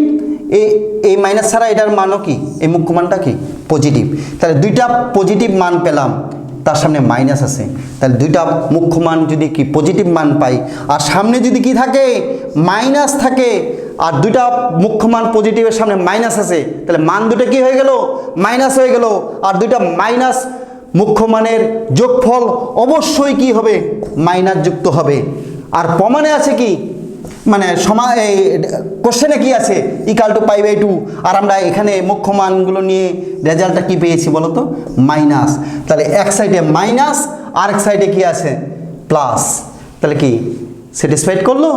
S1: এই মাইনাস ছাড়া এটার মানও কি, এই মুখ্য মানটা কি পজিটিভ। তাহলে দুইটা পজিটিভ মান পেলাম, তার সামনে মাইনাস আছে, তাহলে দুইটা মুখ্য মান যদি কি পজিটিভ মান পাই, আর সামনে যদি কি থাকে মাইনাস থাকে, আর দুইটা মুখ্য মান পজিটিভের সামনে মাইনাস আছে, তাহলে মান দুটো কি হয়ে গেল, মাইনাস হয়ে গেল। আর দুইটা মাইনাস মুখ্য মানের যোগফল অবশ্যই কি হবে, মাইনাস যুক্ত হবে। আর প্রমাণে আছে কি, মানে এই কোশ্চেনে কি আছে, =π/2, আর আমরা এখানে মুখ্য মানগুলো নিয়ে রেজাল্টটা কি পেয়েছি বলো তো, মাইনাস। তাহলে এক সাইডে মাইনাস, আর এক সাইডে কি আছে প্লাস, তাহলে কি স্যাটিসফাইড করলো,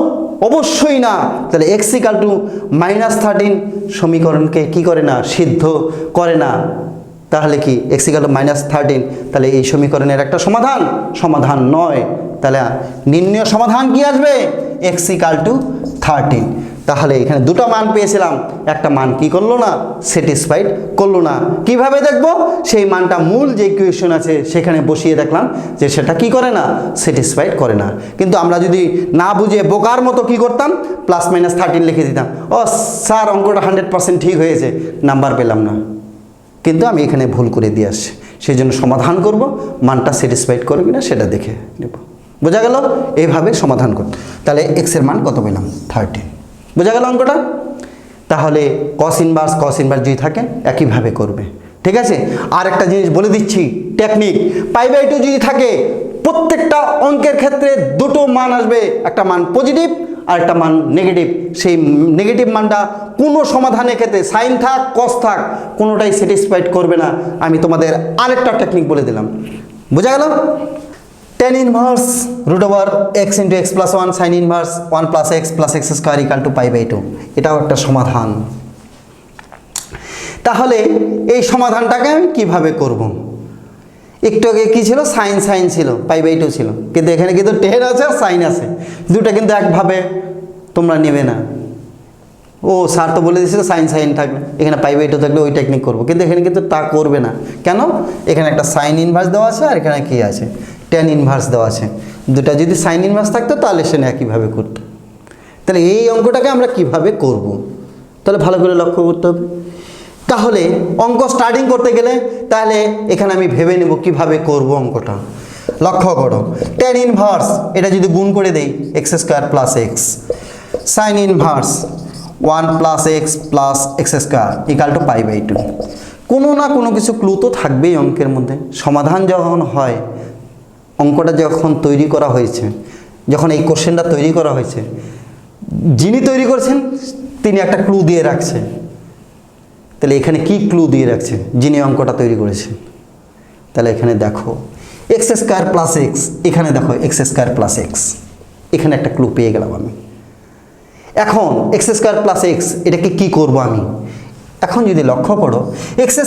S1: অবশ্যই না। তাহলে x=-13 সমীকরণকে কি করে না, সিদ্ধ করে না। তাহলে কি x=-13, তাহলে এই সমীকরণের একটা সমাধান নয়। তাহলে নির্ণয় সমাধান কি আসবে, x=13। তাহলে এখানে দুটো মান পেয়েছিলাম, একটা মান কি করলো না, স্যাটিসফাইড করলো না। কিভাবে দেখবো, সেই মানটা মূল যে ইকুয়েশন আছে সেখানে বসিয়ে দেখলাম যে সেটা কি করে না, স্যাটিসফাইড করে না। কিন্তু আমরা যদি না বুঝে বোকার মতো কি করতাম, +-13 লিখে দিতাম, ও স্যার অঙ্কটা 100% ঠিক হয়েছে, নাম্বার পেলাম না। কিন্তু আমি এখানে ভুল করে দিয়ে আসছি, সেই জন্য সমাধান করব, মানটা স্যাটিসফাইড করে কিনা সেটা দেখে নেব। বোঝা গেল, এইভাবে সমাধান করতে। তাহলে x এর মান কত পেলাম, 13। বোঝা গেল অঙ্কটা। তাহলে cos ইনভার্স যদি থাকে একইভাবে করবে, ঠিক আছে। আর একটা জিনিস বলে দিচ্ছি, টেকনিক, π/2 যদি থাকে প্রত্যেকটা অঙ্কের ক্ষেত্রে দুটো মান আসবে, একটা মান পজিটিভ আর একটা মান নেগেটিভ। সেই নেগেটিভ মানটা কোনো সমাধানের ক্ষেত্রে সাইন থাক কস থাক কোনোটাই স্যাটিসফাইড করবে না। আমি তোমাদের আরেকটা টেকনিক বলে দিলাম, বোঝা গেল। tan inverse √x × x + 1 sin inverse 1 + x + x² = π/2, এটাও একটা সমাধান। তাহলে এই সমাধানটাকে আমি কিভাবে করব, একটু আগে কি ছিল, সাইন ছিল, π/2 ছিল, কিন্তু এখানে কিন্তু tan আছে আর সাইন আছে, দুটো কিন্তু একভাবে তোমরা নেবে না। ও স্যার তো বলে দিয়েছিল সাইন থাকবে, এখানে π/2 থাকলে ওই টেকনিক করবো, কিন্তু এখানে কিন্তু তা করবে না। কেন, এখানে একটা সাইন ইনভার্স দেওয়া আছে, আর এখানে কি আছে, tan ইনভার্স দেওয়া আছে। দুটা যদি সাইন ইনভার্স থাকতো তাহলে সে একইভাবে করতো। তাহলে এই অঙ্কটাকে আমরা কিভাবে করব, তাহলে ভালো করে লক্ষ্য করতে হবে। তাহলে অঙ্ক স্টার্টিং করতে গেলে তাহলে এখানে আমি ভেবে নেব কিভাবে করব অঙ্কটা। লক্ষ্য করো, tan ইনভার্স এটা যদি গুণ করে দেই x² + x, sign inverse 1 + x + x² = π/2। কোনো না কোনো কিছু ক্লু তো থাকবেই অঙ্কের মধ্যে। সমাধান যখন হয়, অঙ্কটা যখন তৈরি করা হয়েছে, যখন এই কোশ্চেনটা তৈরি করা হয়েছে, যিনি তৈরি করেছেন তিনি একটা ক্লু দিয়ে রাখছে। তাহলে এখানে কি ক্লু দিয়ে রাখছে, যিনি অঙ্কটা তৈরি করেছেন। তাহলে এখানে দেখো x² + x, এখানে দেখো x² + x, এখানে একটা ক্লু পেয়ে গেলাম আমি। এখন x² + x এটাকে কি করব আমি, এখন যদি লক্ষ্য করো x²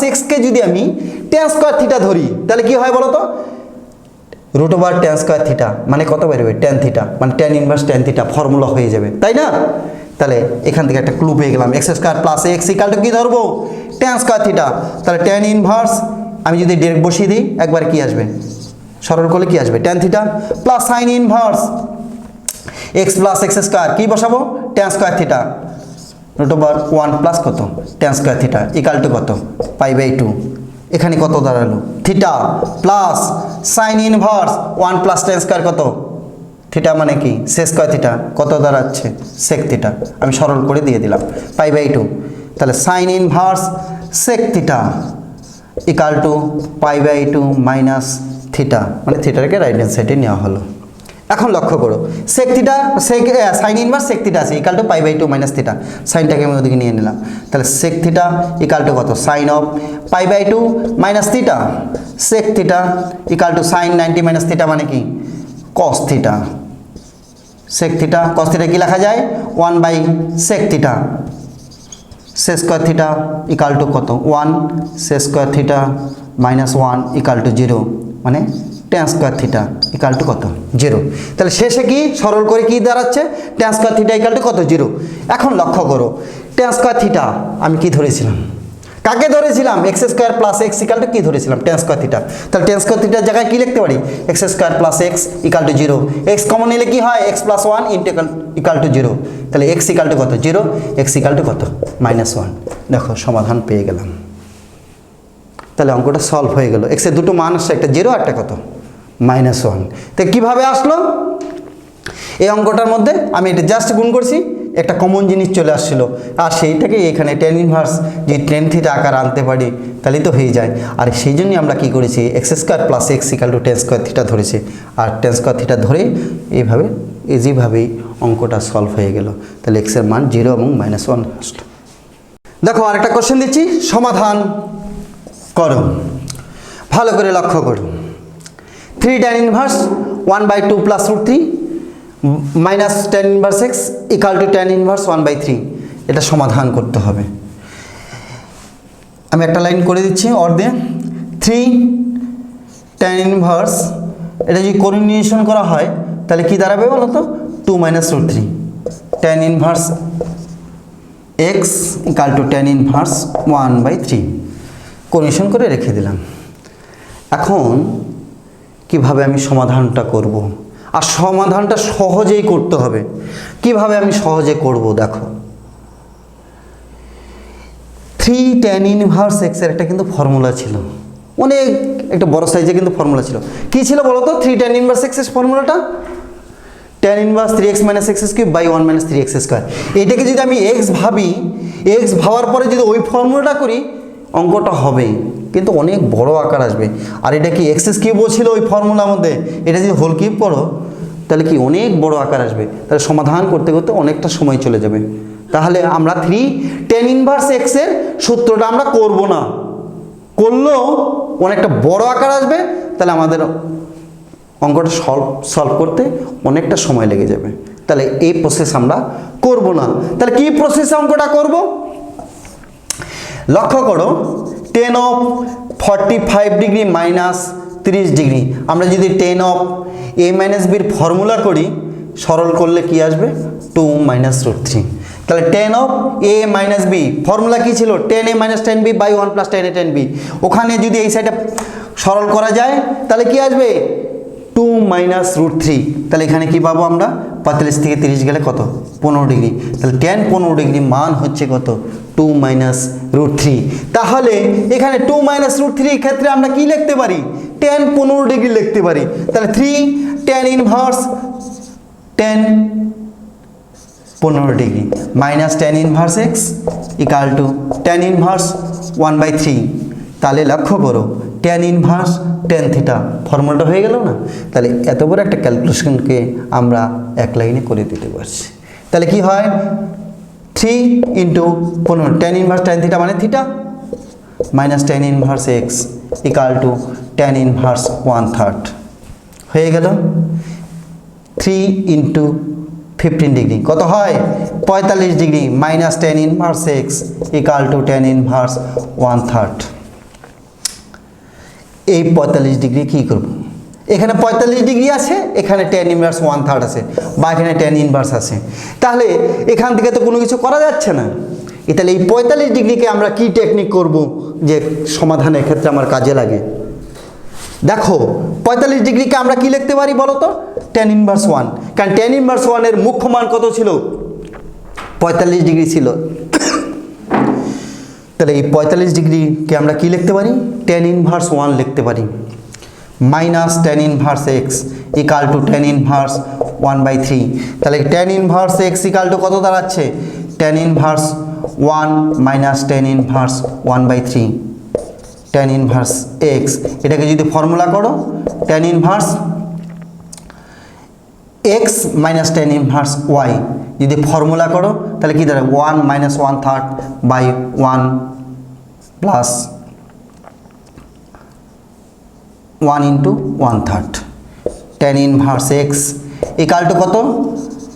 S1: + x কে যদি আমি tan² θ ধরি, তাহলে কি হয় বলো তো, √tan² θ মানে কত বেরোবে, tan θ, মানে tan ইনভার্স tan θ ফর্মুলা হয়ে যাবে, তাই না। তাহলে এখান থেকে একটা ক্লু পেয়ে গেলাম, x² + x = কি ধরবো, tan² θ। তাহলে tan ইনভার্স আমি যদি ডাইরেক্ট বসিয়ে দিই একবার কি আসবে, সরল করলে কি আসবে, tan θ plus sine inverse x + x² কি বসাবো, tan² θ √1 প্লাস কত, tan² θ = কত, π/2। এখানে কত দাঁড়ালো, theta plus sine inverse 1 + tan² কত, থিটা মানে কি, sec² θ কত দাঁড়াচ্ছে, sec θ। আমি সরল করে দিয়ে দিলাম π/2। তাহলে sine inverse sec θ = π/2 minus theta, মানে থিটাকে রাইট হ্যান্ড সাইডে নেওয়া হলো। এখন লক্ষ্য করো sec θ সাইন ইনভার্স sec θ আছে = π/2 মাইনাস থিটা, সাইনটাকে আমি ওদিকে নিয়ে নিলাম। তাহলে sec θ = কত, sine of π/2 minus theta, sec θ = sine 90 minus theta মানে কি, cos θ। sec θ cos θ কি লেখা যায়, 1/sec θ, sec² θ = কত, 1, sec² θ - 1 = 0, মানে tan square theta equal to কত 0। তাহলে শেষে কি সরল করে কি দাঁড়াচ্ছে tan square theta equal to কত 0। এখন লক্ষ্য করো ট্যান স্কোয়ার থিটা আমি কি ধরেছিলাম, কাকে ধরেছিলাম x square plus x equal to কি ধরেছিলাম ট্যান স্কোয়ার থিটা। তাহলে ট্যান স্কোয়ার থিটার জায়গায় কি লিখতে পারি x square plus x equal to 0। X common নিলে কি হয় x plus 1 into equal to 0। তাহলে এক্স ইকাল টু কত 0, এক্স ইকাল টু কত -1। দেখো সমাধান পেয়ে গেলাম। তাহলে অঙ্কটা সলভ হয়ে গেল। এক্সের দুটো মান আসছে, একটা 0 একটা কত -1। তো কীভাবে আসলো এই অঙ্কটার মধ্যে আমি এটা জাস্ট গুণ করছি, একটা কমন জিনিস চলে আসছিল আর সেইটাকে এখানে ট্যান ইনভার্স যে ট্যান থিটা আকার আনতে পারি তাহলেই তো হয়ে যায়। আর সেই জন্যই আমরা কী করেছি x square plus x equal two tan square theta ধরেছি আর ট্যান স্কোয়ার থিটা ধরে এইভাবে ইজিভাবেই অঙ্কটা সলভ হয়ে গেল। তাহলে এক্সের মান 0 এবং -1 আসলো। দেখো আরেকটা কোশ্চেন দিচ্ছি, সমাধান করো, ভালো করে লক্ষ্য করো। 3 tan inverse 1/2 plus √3 minus tan inverse x equal to tan inverse 1/3, এটা সমাধান করতে হবে। আমি একটা লাইন করে দিচ্ছি অর্ধে। 3 tan ইনভার্স এটা যদি কোরিলেশন করা হয় তাহলে কি দাঁড়াবে বলো তো 2 - √3 tan inverse x equal to tan inverse 1/3 correlation করে রেখে দিলাম। এখন কিভাবে আমি সমাধানটা করব, আর সমাধানটা সহজেই করতে হবে। কিভাবে আমি সহজে করব দেখো, 3 tan ইনভার্স এক্স এর একটা কিন্তু ফর্মুলা ছিল, অনেক একটা বড় সাইজে কিন্তু ফর্মুলা ছিল। কি ছিল বলো তো 3 tan ইনভার্স এক্স এর ফর্মুলাটা tan inverse 3x - x³ by 1 - 3x²। এটাকে যদি আমি এক্স ভাবি, এক্স ভাবার পরে যদি ওই ফর্মুলাটা করি অঙ্কটা হবে কিন্তু অনেক বড় আকার আসবে। আর এটা কি x³ ছিল ওই ফর্মুলার মধ্যে, এটা যদি হোল কিউব করো তাহলে কি অনেক বড় আকার আসবে, তাহলে সমাধান করতে করতে অনেকটা সময় চলে যাবে। তাহলে আমরা 3 tan ইনভার্স এক্স এর সূত্রটা আমরা করব না, করলেও অনেকটা বড় আকার আসবে, তাহলে আমাদের অঙ্কটা সলভ করতে অনেকটা সময় লেগে যাবে। তাহলে এই প্রসেস আমরা করব না। তাহলে কি প্রসেসে অঙ্কটা করব লক্ষ্য করো, tan of 45 degree minus 30 degree আমরা যদি tan অফ a - b এর ফর্মুলা করি সরল করলে কি আসবে 2 - √3। তাহলে tan of a - b formula কি ছিল tan a - tan b by 1 + tan a tan b। ওখানে যদি এই সাইডে সরল করা যায় তাহলে কি আসবে 2 - √3। তাহলে এখানে কি পাবো আমরা 45 থেকে 30 গেলে কত 15 ডিগ্রি। তাহলে tan 15 ডিগ্রি মান হচ্ছে কত 2 - √3। তাহলে এখানে 2 - √3 ক্ষেত্রে আমরা কি লিখতে পারি tan 15 ডিগ্রি লিখতে পারি। তাহলে 3 tan inverse tan 15 degree minus tan inverse x equal to tan inverse 1/3। তাহলে লক্ষ্য করো tan ইনভার্স tan থিটা ফর্মুলাটা হয়ে গেল না। তাহলে এত বড় একটা ক্যালকুলেশনকে আমরা এক লাইনে করে দিতে পারছি। তাহলে কি হয় 3 × 15 tan ইনভার্স tan থিটা মানে theta minus tan inverse x equal to tan inverse 1/3 হয়ে গেল। 3 × 15 ডিগ্রি কত হয় 45 degree minus tan inverse x equal to tan inverse 1/3। এই 45 ডিগ্রি কী করব, এখানে 45 ডিগ্রি আছে, এখানে tan ইনভার্স 1/3 আছে বা এখানে tan ইনভার্স আছে, তাহলে এখান থেকে তো কোনো কিছু করা যাচ্ছে না। তাহলে এই 45 ডিগ্রিকে আমরা কি টেকনিক করব যে সমাধানের ক্ষেত্রে আমার কাজে লাগে। দেখো 45 ডিগ্রিকে আমরা কি লিখতে পারি বলো তো tan ইনভার্স 1, কারণ tan ইনভার্স 1 এর মুখ্য মান কত ছিল 45 ডিগ্রি ছিল। তাহলে এই 45 ডিগ্রিকে আমরা কি লিখতে পারি tan ইনভার্স 1 লিখতে পারি minus tan inverse x equal to tan inverse 1/3। তাহলে tan inverse x equal to কত দাঁড়াচ্ছে tan inverse 1 minus tan inverse 1/3 tan inverse x. এটাকে যদি ফর্মুলা করো tan inverse x minus tan inverse y যদি formula করো তাহলে কি দাঁড়াবে 1 - 1/3 by 1 plus 1 × 1/3 tan inverse x equal to কত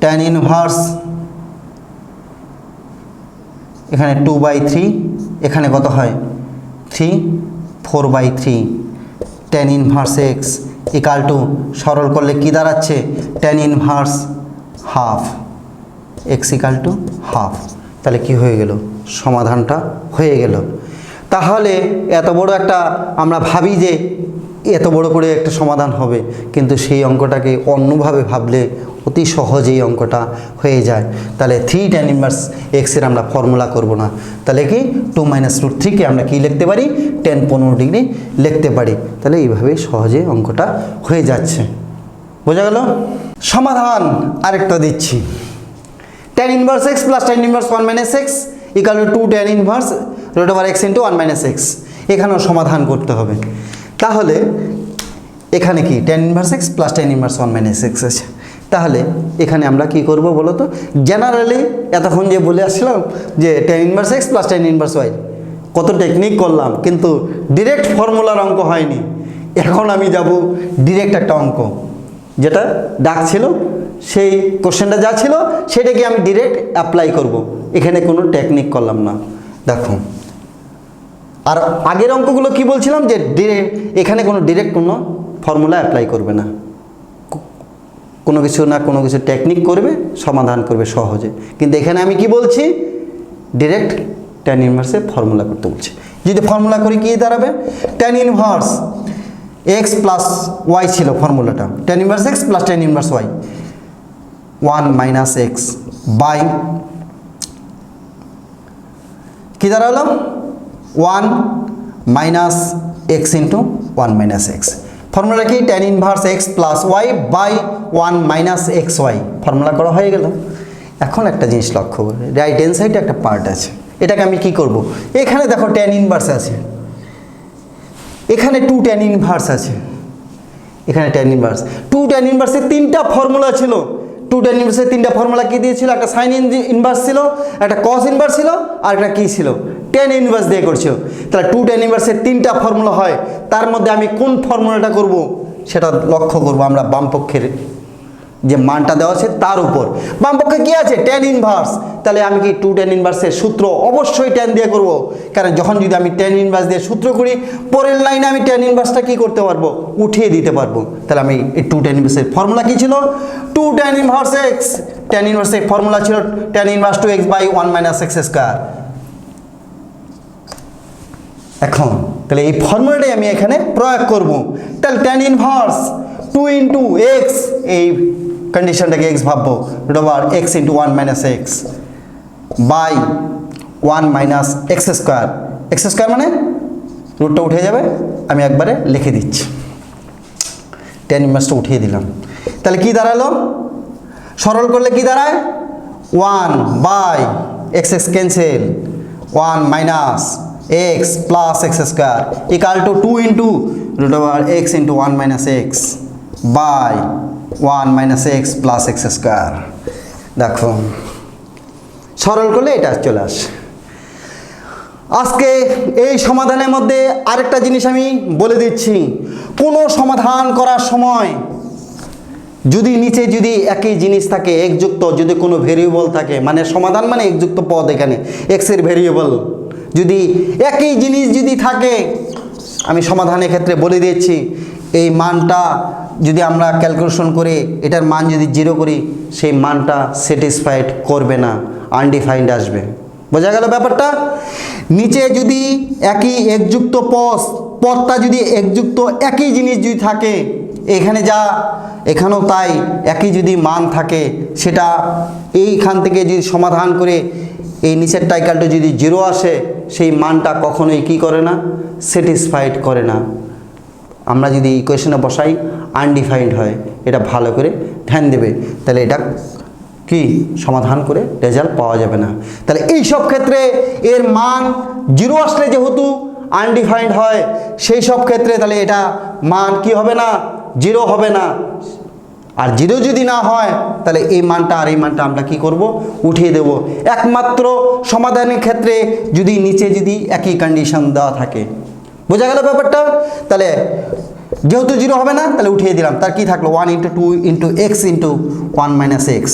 S1: tan ইনভার্স এখানে 2/3 এখানে কত হয় 3 4/3 tan inverse x equal two সরল করলে কি দাঁড়াচ্ছে tan inverse half x equal to half. তাহলে কি হয়ে গেল সমাধানটা হয়ে গেল। তাহলে এত বড় একটা আমরা ভাবি যে এত বড় করে একটা সমাধান হবে, কিন্তু সেই অঙ্কটাকে অন্যভাবে ভাবলে অতি সহজেই অঙ্কটা হয়ে যায়। তাহলে 3 tan ইনভার্স এক্সের আমরা ফর্মুলা করব না, তাহলে কি 2 - √3 কে আমরা কি লিখতে পারি tan 15 ডিগ্রি লিখতে পারি। তাহলে এইভাবে সহজে অঙ্কটা হয়ে যাচ্ছে। বোঝা গেল? সমাধান আরেকটা দিচ্ছি, tan inverse x plus tan inverse 1 - x equal to 2 tan inverse √x into 1 - x। এখানেও সমাধান করতে হবে। তাহলে এখানে কি tan inverse x plus tan inverse 1 - x আছে। তাহলে এখানে আমরা কি করব বলো তো? জেনারেলি এতক্ষণ যে বলে আসছিলাম যে tan inverse x plus tan inverse y, কত টেকনিক করলাম, কিন্তু ডিরেক্ট ফর্মুলার অঙ্ক হয়নি। এখন আমি যাব ডিরেক্ট একটা অঙ্ক, যেটা ডাক ছিল, সেই কোশ্চেনটা যা ছিল সেটাকে আমি ডিরেক্ট অ্যাপ্লাই করব। এখানে কোনো টেকনিক করলাম না। দেখো, আর আগের অঙ্কগুলো কি বলছিলাম যে এখানে কোনো ডিরেক্ট কোনো ফর্মুলা অ্যাপ্লাই করবে না, কোনো কিছু না কোনো কিছু টেকনিক করবে, সমাধান করবে সহজে। কিন্তু এখানে আমি কি বলছি ডিরেক্ট tan ইনভার্সে ফর্মুলা করতে বলছি। যদি ফর্মুলা করি কি দাঁড়াবে tan inverse x plus y ছিল ফর্মুলাটা, tan inverse x plus tan inverse y 1 - x by কি দাঁড়ালো 1 - x ইন্টু 1 - x। ফর্মুলা কি tan inverse x plus y by 1 - xy formula করা হয়ে গেল। এখন একটা জিনিস লক্ষ্য করে, রাইট হ্যান্ড সাইডে একটা পার্ট আছে, এটাকে আমি কি করব? এখানে দেখো tan ইনভার্স আছে, এখানে 2 tan ইনভার্স আছে, এখানে tan ইনভার্স 2 tan ইনভার্সের 3টা ফর্মুলা ছিল। 2 tan ইনভার্সের 3টা ফর্মুলা কি দিয়েছিল? একটা সাইন ইনভার্স ছিল, একটা কস ইনভার্স ছিল, আর একটা কি ছিল tan ইনভার্স দিয়ে করছিল। তাহলে 2 tan ইনভার্সের 3টা ফর্মুলা হয়, তার মধ্যে আমি কোন ফর্মুলাটা করব সেটা লক্ষ্য করব আমরা বাম পক্ষের যে মানটা দেওয়া আছে তার উপর। বাম পক্ষে কি আছে tan ইনভার্স, তাহলে আমি কি 2 tan ইনভার্সের সূত্র অবশ্যই tan দিয়ে করব, কারণ যখন যদি আমি tan ইনভার্স দিয়ে সূত্র করি পরের লাইনে আমি tan ইনভার্সটা কি করতে পারবো উঠিয়ে দিতে পারবো। তাহলে আমি এই 2 tan ইনভার্সের ফর্মুলা কি ছিল 2 tan ইনভার্স x, tan ইনভার্সের ফর্মুলা ছিল tan inverse 2x by 1 - x square. এখন তাহলে এই ফর্মুলাটাই আমি এখানে প্রয়োগ করব। তাহলে tan ইনভার্স 2 ইন্টু এক্স, এই কন্ডিশনটাকে x ভাববো, √x into 1 - x by 1 - x square. x square মানে রুটটা উঠে যাবে, আমি একবারে লিখে দিচ্ছি, tan ইনভার্সটা উঠিয়ে দিলাম। তাহলে কি দাঁড়ালো? সরল করলে কি দাঁড়ায় 1 by x cancel 1 - x plus x square equal to 2 into √x into 1 - x by 1 - x plus x square. দেখো সরল করলে এটা চলে আসে। আজকে এই সমাধানের মধ্যে আরেকটা জিনিস আমি বলে দিচ্ছি, কোনো সমাধান করার সময় যদি নিচে যদি একই জিনিস থাকে x যুক্ত, যদি কোনো ভেরিয়েবল থাকে, মানে সমাধান মানে x যুক্ত পদ, এখানে x এর ভেরিয়েবল যদি একই জিনিস যদি থাকে, আমি সমাধানের ক্ষেত্রে বলে দিচ্ছি এই মানটা যদি আমরা ক্যালকুলেশন করে এটার মান যদি 0 করি সেই মানটা স্যাটিসফাইড করবে না, আনডিফাইন্ড আসবে। বোঝা গেল ব্যাপারটা? নিচে যদি একই একযুক্ত পদটা যদি একযুক্ত একই জিনিস যদি থাকে, এখানে যা এখানেও তাই একই যদি মান থাকে, সেটা এইখান থেকে যদি সমাধান করে এই নিচের টাইকালটা যদি 0 আসে, সেই মানটা কখনোই কি করে না, স্যাটিসফাইড করে না। আমরা যদি ইকুয়েশনে বসাই আনডিফাইন্ড হয়, এটা ভালো করে ধ্যান দেবে, তাহলে এটা কি সমাধান করে রেজাল্ট পাওয়া যাবে না। তাহলে এই সব ক্ষেত্রে এর মান 0 আসলে যেহেতু আনডিফাইন্ড হয়, সেই সব ক্ষেত্রে তাহলে এটা মান কি হবে না, 0 হবে না। আর 0 যদি না হয় তাহলে এই মানটা আর এই মানটা আমরা কি করব, উঠিয়ে দেব। একমাত্র সমাধানের ক্ষেত্রে যদি নিচে যদি একই কন্ডিশন দেওয়া থাকে। বোঝা গেল ব্যাপারটা? তাহলে যেহেতু 0 হবে না তাহলে উঠিয়ে দিলাম, তার কি থাকলো 1 × 2 × x ইন্টু 1 - x।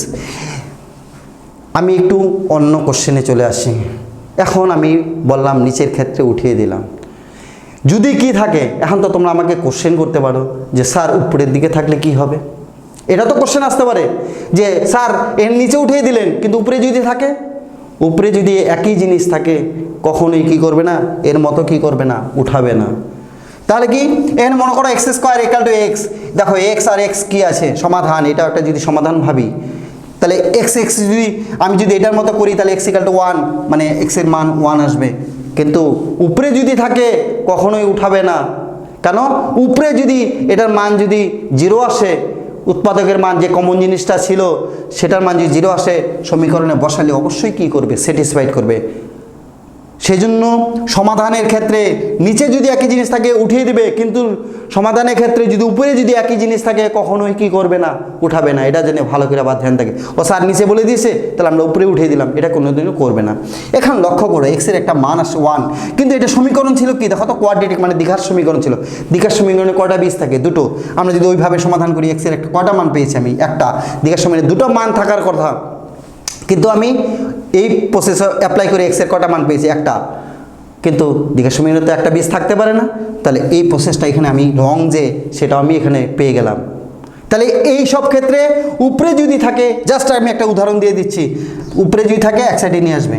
S1: আমি একটু অন্য কোশ্চেনে চলে আসি। এখন আমি বললাম নিচের ক্ষেত্রে উঠিয়ে দিলাম, যদি কি থাকে, এখন তো তোমরা আমাকে কোশ্চেন করতে পারো যে স্যার উপরের দিকে থাকলে কি হবে, এটা তো কোশ্চেন আসতে পারে যে স্যার এর নিচে উঠিয়ে দিলেন কিন্তু উপরে যদি থাকে, উপরে যদি একই জিনিস থাকে কখনোই কি করবে না, এর মতো কি করবে না, উঠাবে না। তাহলে কি এখানে মনে করো x square equal to x, দেখো এক্স আর এক্স কি আছে সমাধান, এটা একটা যদি সমাধান ভাবি তাহলে এক্স এক্স যদি আমি যদি এটার মতো করি তাহলে এক্স ইকুয়াল টু 1, মানে এক্সের মান 1 আসবে। কিন্তু উপরে যদি থাকে কখনোই উঠাবে না, কেন, উপরে যদি এটার মান যদি 0 আসে, উৎপাদকের মান যে কমন জিনিসটা ছিল সেটার মান যদি 0 আসে, সমীকরণে বসালে অবশ্যই কি করবে, স্যাটিসফাইড করবে। সেই জন্য সমাধানের ক্ষেত্রে নিচে যদি একই জিনিস থাকে উঠিয়ে দিবে, কিন্তু সমাধানের ক্ষেত্রে যদি উপরে যদি একই জিনিস থাকে কখনোই কি করবে না, উঠাবে না। এটা জেনে ভালো করে আবার ধ্যান থাকে, ও স্যার নিচে বলে দিয়েছে তাহলে আমরা উপরে উঠিয়ে দিলাম, এটা কোনোদিনও করবে না। এখন লক্ষ্য করো এক্সের একটা মান আসে 1, কিন্তু এটা সমীকরণ ছিল কি, দেখো তো কোয়াড্রেটিক মানে দ্বিঘাত সমীকরণ ছিল। দ্বিঘাত সমীকরণে কয়টা বীজ থাকে, দুটো। আমরা যদি ওইভাবে সমাধান করি এক্সের একটা কয়টা মান পেয়েছি আমি, একটা। দ্বিঘাত সমীকরণে দুটো মান থাকার কথা, কিন্তু আমি এই প্রসেসর অ্যাপ্লাই করে এক্সের কটা মান পেয়েছি, একটা। কিন্তু দ্বিঘাত সমীকরণে তো একটা বীজ থাকতে পারে না, তাহলে এই প্রসেসটা এখানে আমি রং যে সেটা আমি এখানে পেয়ে গেলাম। তাহলে এই সব ক্ষেত্রে উপরে যদি থাকে, জাস্ট আমি একটা উদাহরণ দিয়ে দিচ্ছি, উপরে যদি থাকে এক সাইডে নিয়ে আসবে,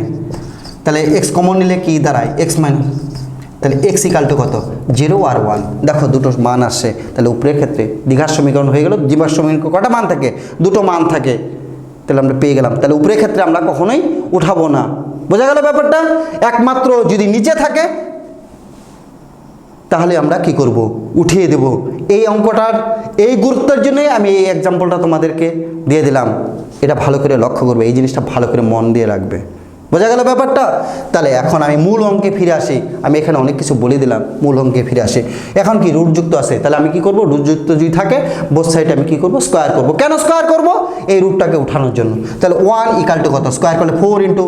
S1: তাহলে এক্স কমন নিলে কি দাঁড়ায়, এক্স মাইনাস, তাহলে এক্স ইকাল টু কত, 0 আর 1, দেখো দুটো মান আসছে। তাহলে উপরের ক্ষেত্রে দ্বিঘাত সমীকরণ হয়ে গেল, দ্বিঘাত সমীকরণ কটা মান থাকে, দুটো মান থাকে, তাহলে আমরা পেয়ে গেলাম। তাহলে উপরের ক্ষেত্রে আমরা কখনোই উঠাবো না, বোঝা গেল ব্যাপারটা। একমাত্র যদি নিচে থাকে তাহলে আমরা কি করব, উঠিয়ে দেব। এই অঙ্কটার এই গুরুত্বের জন্যই আমি এই এক্সাম্পলটা তোমাদেরকে দিয়ে দিলাম, এটা ভালো করে লক্ষ্য করবে, এই জিনিসটা ভালো করে মন দিয়ে রাখবে, বোঝা গেল ব্যাপারটা। তাহলে এখন আমি মূল অঙ্কে ফিরে আসি, আমি এখানে অনেক কিছু বলে দিলাম, মূল অঙ্কে ফিরে আসি। এখন কি রুটযুক্ত আছে, তাহলে আমি কি করব, রুটযুক্ত যদি থাকে বোথ সাইডে আমি কি করব, স্কোয়ার করব। কেন স্কোয়ার করব, এই রুটটাকে উঠানোর জন্য। তাহলে 1 ইকাল টু কত, স্কোয়ার করলে 4 into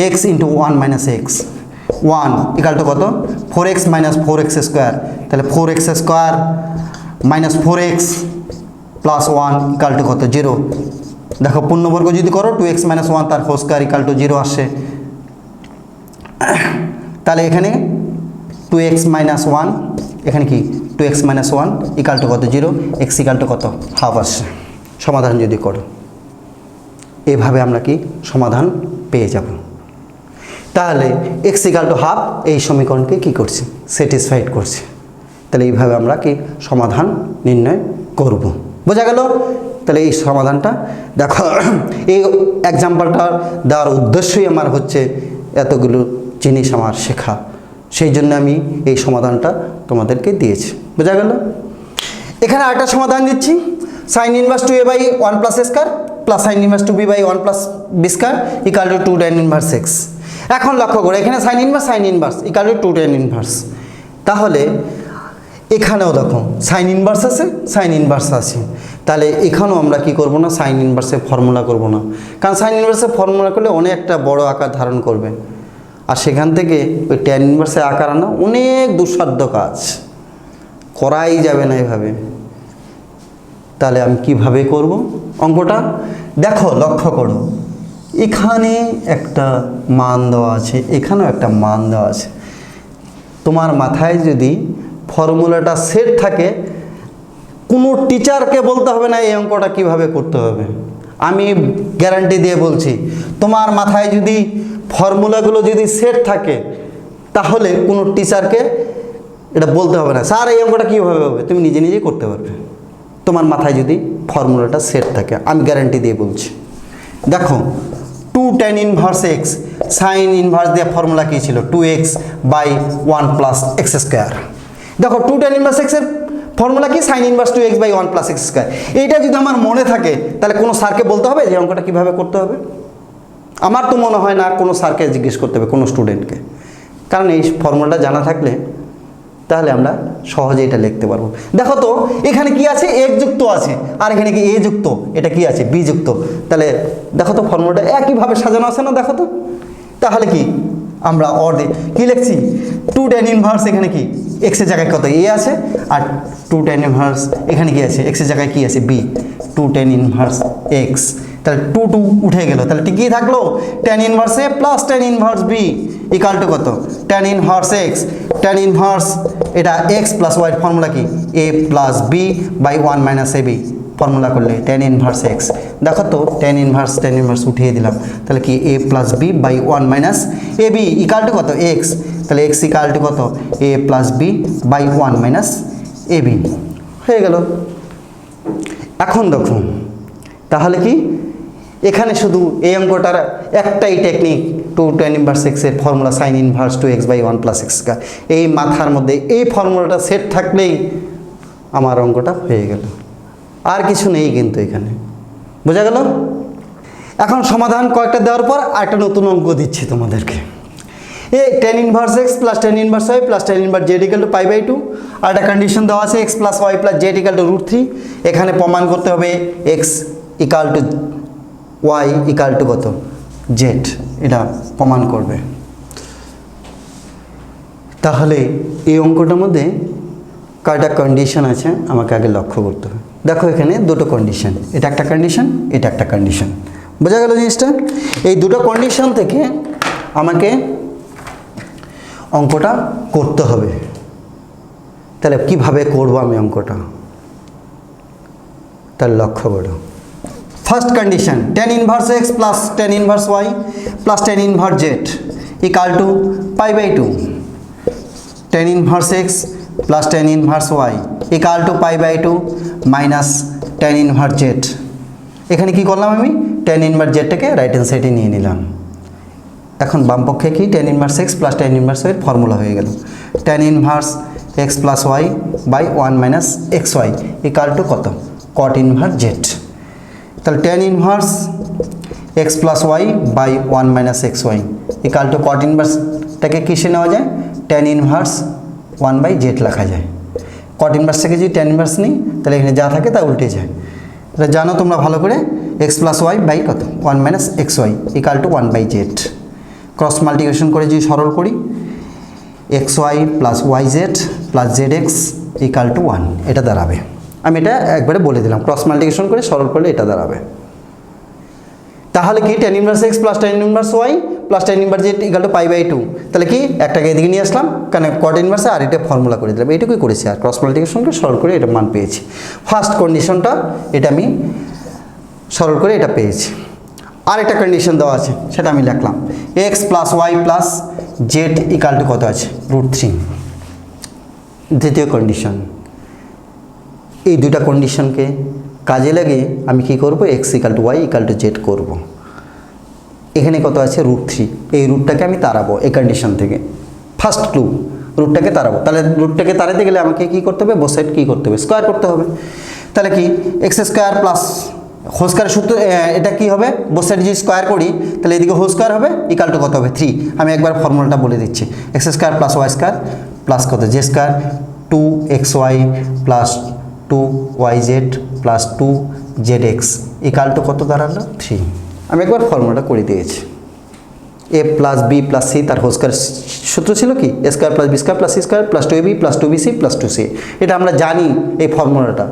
S1: x into 1 minus x, 1 equal to কত, 4x মাইনাস 4x স্কোয়ার, তাহলে 4x square minus 4x plus 1 equal to কত, 0। দেখো পূর্ণবর্গ যদি করো 2x মাইনাস 1 তার হোল স্কোয়ার ইকাল টু 0 আসে। তাহলে এখানে 2x মাইনাস 1, এখানে কি 2x মাইনাস 1 ইকাল টু কত, 0, x ইকাল টু কত, হাফ আসে। সমাধান যদি করো এভাবে আমরা কি সমাধান পেয়ে যাব। তাহলে এক্স ইকাল টু হাফ এই সমীকরণকে কি করছি, স্যাটিসফাইড করছি। তাহলে এইভাবে আমরা কি সমাধান নির্ণয় করব, বোঝা গেল। তাহলে এই সমাধানটা দেখো, এই এক্সাম্পলটা দেওয়ার উদ্দেশ্যই আমার হচ্ছে এতগুলো জিনিস আমার শেখা, সেই জন্য আমি এই সমাধানটা তোমাদেরকে দিয়েছি, বোঝা গেল। এখানে আরেকটা সমাধান দিচ্ছি, sine inverse 2a by 1 plus square plus sine inverse 2b by 1 plus B square equal to 2 tan inverse x। এখন লক্ষ্য করো এখানে sine inverse equal to 2 tan inverse, তাহলে এখানেও দেখো সাইন ইনভার্স আছে, সাইন ইনভার্স আছে। তাহলে এখানেও আমরা কি করব না, সাইন ইনভার্সের ফর্মুলা করব না, কারণ সাইন ইনভার্সের ফর্মুলা করলে অনেকটা বড় আকার ধারণ করবে, আর সেখান থেকে ওই ট্যান ইনভার্সের আকার আনা অনেক দুঃসাধ্য কাজ, করাই যাবে না এভাবে। তাহলে আমি কিভাবে করব অঙ্কটা, দেখো লক্ষ্য করো, এখানে একটা মান দেওয়া আছে, এখানেও একটা মান দেওয়া আছে। তোমার মাথায় যদি ফর্মুলাটা সেট থাকে, কোনো টিচারকে বলতে হবে না এই অঙ্কটা কিভাবে করতে হবে, আমি গ্যারান্টি দিয়ে বলছি। তোমার মাথায় যদি ফর্মুলাগুলো যদি সেট থাকে তাহলে কোনো টিচারকে এটা বলতে হবে না স্যার এই অঙ্কটা কীভাবে হবে, তুমি নিজে নিজেই করতে পারবে, তোমার মাথায় যদি ফর্মুলাটা সেট থাকে, আমি গ্যারান্টি দিয়ে বলছি। দেখো 2 tan inverse x, sign inverse দেওয়া ফর্মুলা কী ছিল, 2x by 1 plus x square. দেখো 2 tan ইনভার্স x এর ফর্মুলা কি, sine inverse 2x by 1 plus x square. এইটা যদি আমার মনে থাকে তাহলে কোনো স্যারকে বলতে হবে যে অঙ্কটা কীভাবে করতে হবে, আমার তো মনে হয় না কোনো স্যারকে জিজ্ঞেস করতে হবে কোনো স্টুডেন্টকে, কারণ এই ফর্মুলাটা জানা থাকলে তাহলে আমরা সহজে এটা লিখতে পারবো। দেখো তো এখানে কি আছে, এক যুক্ত আছে, আর এখানে কি এ যুক্ত, এটা কি আছে বি যুক্ত। তাহলে দেখো তো ফর্মুলাটা একইভাবে সাজানো আছে না, দেখো তো। তাহলে কি আমরা কি লিখছি, 2 tan ইনভার্স, এখানে কি এক্সের জায়গায় কত এ আছে, আর 2 tan ইনভার্স এখানে কি আছে, এক্সের জায়গায় কি আছে বি, 2 tan ইনভার্স এক্স। তাহলে 2 উঠে গেল, তাহলে ঠিকই থাকলো tan inverse a plus tan inverse b equal to কত, tan inverse x tan inverse এটা এক্স প্লাস ওয়াই ফর্মুলা কি a plus b by one minus a b formula করলে ট্যান ইনভার্স এক্স দেখো তো ট্যান ইনভার্স উঠিয়ে দিলাম তাহলে কি a plus b by one minus a b equal to কত এক্স তাহলে এক্স ইকাল টু কত a plus b by one minus a B হয়ে গেল। এখন দেখো তাহলে কি এখানে শুধু এই অঙ্কটার একটাই টেকনিক টু ট্যান ইনভার্স এক্সের formula sine inverse two x by one plus x এই মাথার মধ্যে এই ফর্মুলাটা সেট থাকলেই আমার অঙ্কটা হয়ে গেল, আর কিছু নেই কিন্তু এখানে, বোঝা গেল। এখন সমাধান কয়েকটা দেওয়ার পর আরেকটা নতুন অঙ্ক দিচ্ছি তোমাদেরকে। এ tan inverse x plus tan inverse Y plus tan inverse z equal to pi by two আর একটা কন্ডিশন দেওয়া আছে x plus y plus z equal to root three. এখানে প্রমাণ করতে হবে x equal to y equal to কত z, এটা প্রমাণ করবে। তাহলে এই অঙ্কটার মধ্যে কয়টা কন্ডিশন আছে আমাকে আগে লক্ষ্য করতে হবে। দেখো এখানে দুটো কন্ডিশন, এটা একটা কন্ডিশন এটা একটা কন্ডিশন, বোঝা গেল জিনিসটা। এই দুটো কন্ডিশন থেকে আমাকে অঙ্কটা করতে হবে। তাহলে কিভাবে করব আমি অঙ্কটা, তার লক্ষ্য করো। First condition tan inverse x plus tan inverse Y plus tan inverse z equal to pi by two. Tan inverse x plus tan inverse y equal to pi by two minus tan inverse z. এখানে কি করলাম আমি tan inverse জেডটাকে right hand সাইডে নিয়ে নিলাম। এখন বাম পক্ষে কি tan inverse x plus tan inverse ওয়াইয়ের ফর্মুলা হয়ে গেল tan inverse x plus y by one minus x y equal to কত কট ইনভার্স জেড। তাহলে tan inverse x plus y by one minus x y equal to cot ইনভার্সটাকে কিসে নেওয়া যায় tan inverse one by z লেখা যায়। কট inverse থেকে যদি ট্যান ইনভার্স নিই তাহলে এখানে যা থাকে তা উল্টে যায়। এটা জানো তোমরা ভালো করে এক্স প্লাস ওয়াই বাই কত one minus x y equal to one by z. Cross multiplication করে যদি সরল করি x y plus y z plus z x equal to one এটা দাঁড়াবে। আমি এটা একবারে বলে দিলাম ক্রস মাল্টিপ্লিকেশন করে সরল করলে এটা দাঁড়াবে। তাহলে কি tan inverse x plus tan inverse Y plus tan inverse z equal to pi by two. তাহলে কি একটাকে এদিকে নিয়ে আসলাম কারণ কট ইনভার্সে আর এটা ফর্মুলা করে দিলাম, এইটুকুই করেছি আর ক্রস মাল্টিপ্লিকেশন করে সরল করে এটা মান পেয়েছি। ফার্স্ট কন্ডিশনটা এটা আমি সরল করে এটা পেয়েছি। আর একটা কন্ডিশন দেওয়া আছে সেটা আমি লিখলাম x plus y plus z equal to কত আছে রুট থ্রি। দ্বিতীয় কন্ডিশন, এই দুটা কন্ডিশনকে কাজে লাগে আমি কি করব x equal to y equal to z করব। এখানে কত আছে রুট থ্রি, এই রুটটাকে আমি তাড়াবো এই কন্ডিশন থেকে। ফার্স্ট ক্লু রুটটাকে তাড়াবো, তাহলে রুটটাকে তাড়াতে গেলে আমাকে কী করতে হবে বোথ সাইড কী করতে হবে স্কোয়ার করতে হবে। তাহলে কি x square plus whole square সূত্র এটা কী হবে বোথ সাইড যদি স্কোয়ার করি তাহলে এদিকে হোল স্কোয়ার হবে ইকাল টু কত হবে থ্রি। আমি একবার ফর্মুলাটা বলে দিচ্ছি x square plus y square plus কত z square two x y plus two y z plus two z x equal to কত দাঁড়ালো থ্রি। আমি একবার ফর্মুলাটা করে দিয়েছি a plus B plus c তার হোল স্কোয়ার সূত্র ছিল কি a square plus B square plus c square plus two a B plus two b c plus two c. এটা আমরা জানি এই ফর্মুলাটা,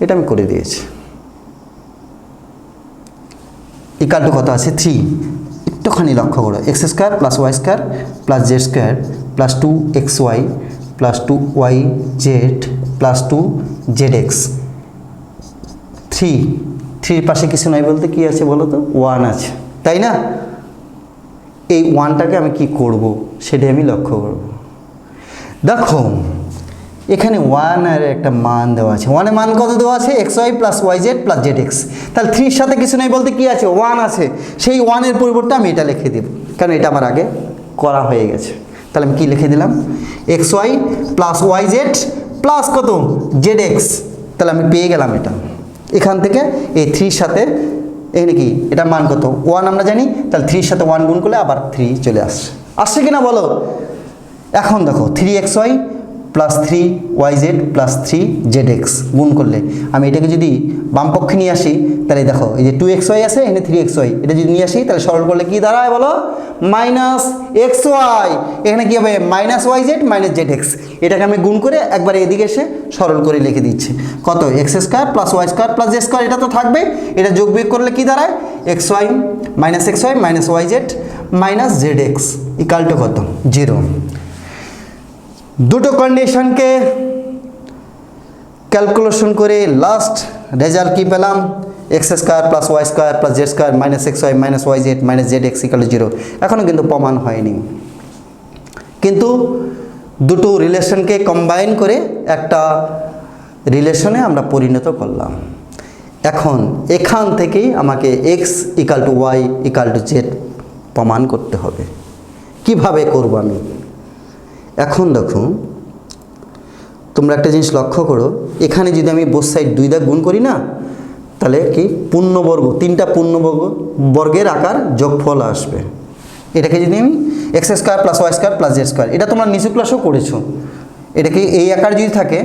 S1: এটা আমি করে দিয়েছি। ইকাল টু কত আছে থ্রি। একটুখানি লক্ষ্য করো x square plus y square plus z square plus two x y plus two y z plus two z x three. থ্রির পাশে কিছু নাই বলতে কি আছে বলো তো ওয়ান আছে, তাই না? এই ওয়ানটাকে আমি কি করব সেটাই আমি লক্ষ্য করব। দেখো এখানে ওয়ান আর একটা মান দেওয়া আছে, ওয়ানের মান কত দেওয়া আছে x y plus y z plus z x. তাহলে থ্রির সাথে কিছু নেই বলতে কি আছে ওয়ান আছে, সেই ওয়ানের পরিবর্তে আমি এটা লিখে দেব কারণ এটা আমার আগে করা হয়ে গেছে। তাহলে আমি কি লিখে দিলাম x y plus y z plus কত জেড এক্স। তাহলে আমি পেয়ে গেলাম এটা। এখান থেকে এই থ্রির সাথে এখানে কি এটা মান কত ওয়ান আমরা জানি, তাহলে থ্রির সাথে ওয়ান গুণ করলে আবার থ্রি চলে আসছে কিনা বলো। এখন দেখো three x y plus three y z plus three z x গুণ করলে আমি এটাকে যদি বাম পক্ষে নিয়ে আসি তাহলে দেখো এই যে টু এক্স ওয়াই আছে এখানে থ্রি এক্স ওয়াই, এটা যদি নিয়ে আসি তাহলে সরল করলে কি দাঁড়ায় বলো মাইনাস এক্স ওয়াই। এখানে কী হবে minus Y Z minus Z x. এটাকে আমি গুণ করে একবার এদিকে এসে সরল করে লিখে দিচ্ছি কত x square plus y square plus z square, এটা তো থাকবে, এটা যোগ বিয়োগ করলে কি দাঁড়ায় x Y minus Y Z minus Z x equal to কত জিরো। দুটো কন্ডিশনকে ক্যালকুলেশন করে লাস্ট রেজাল্ট কি পেলাম, x square plus y square plus z square minus x Y minus Y Z minus Z x equal 0। এখনও কিন্তু প্রমাণ হয়নি, কিন্তু দুটো রিলেশনকে কম্বাইন করে একটা রিলেশনে আমরা পরিণত করলাম। এখন এখান থেকেই আমাকে x equal to y equal to z প্রমাণ করতে হবে। কিভাবে করব আমি? এখন দেখো, তোমরা একটা জিনিস লক্ষ্য করো, এখানে যদি আমি বোথ সাইড 2 দ্বারা গুণ করি না, তাহলে কি পূর্ণবর্গ, 3টা পূর্ণবর্গের আকার যোগফল আসবে। এটাকে যদি আমি x square plus y square plus z square, এটা তোমরা নিচু ক্লাসেও করেছো, এটাকে এই আকার যদি থাকে,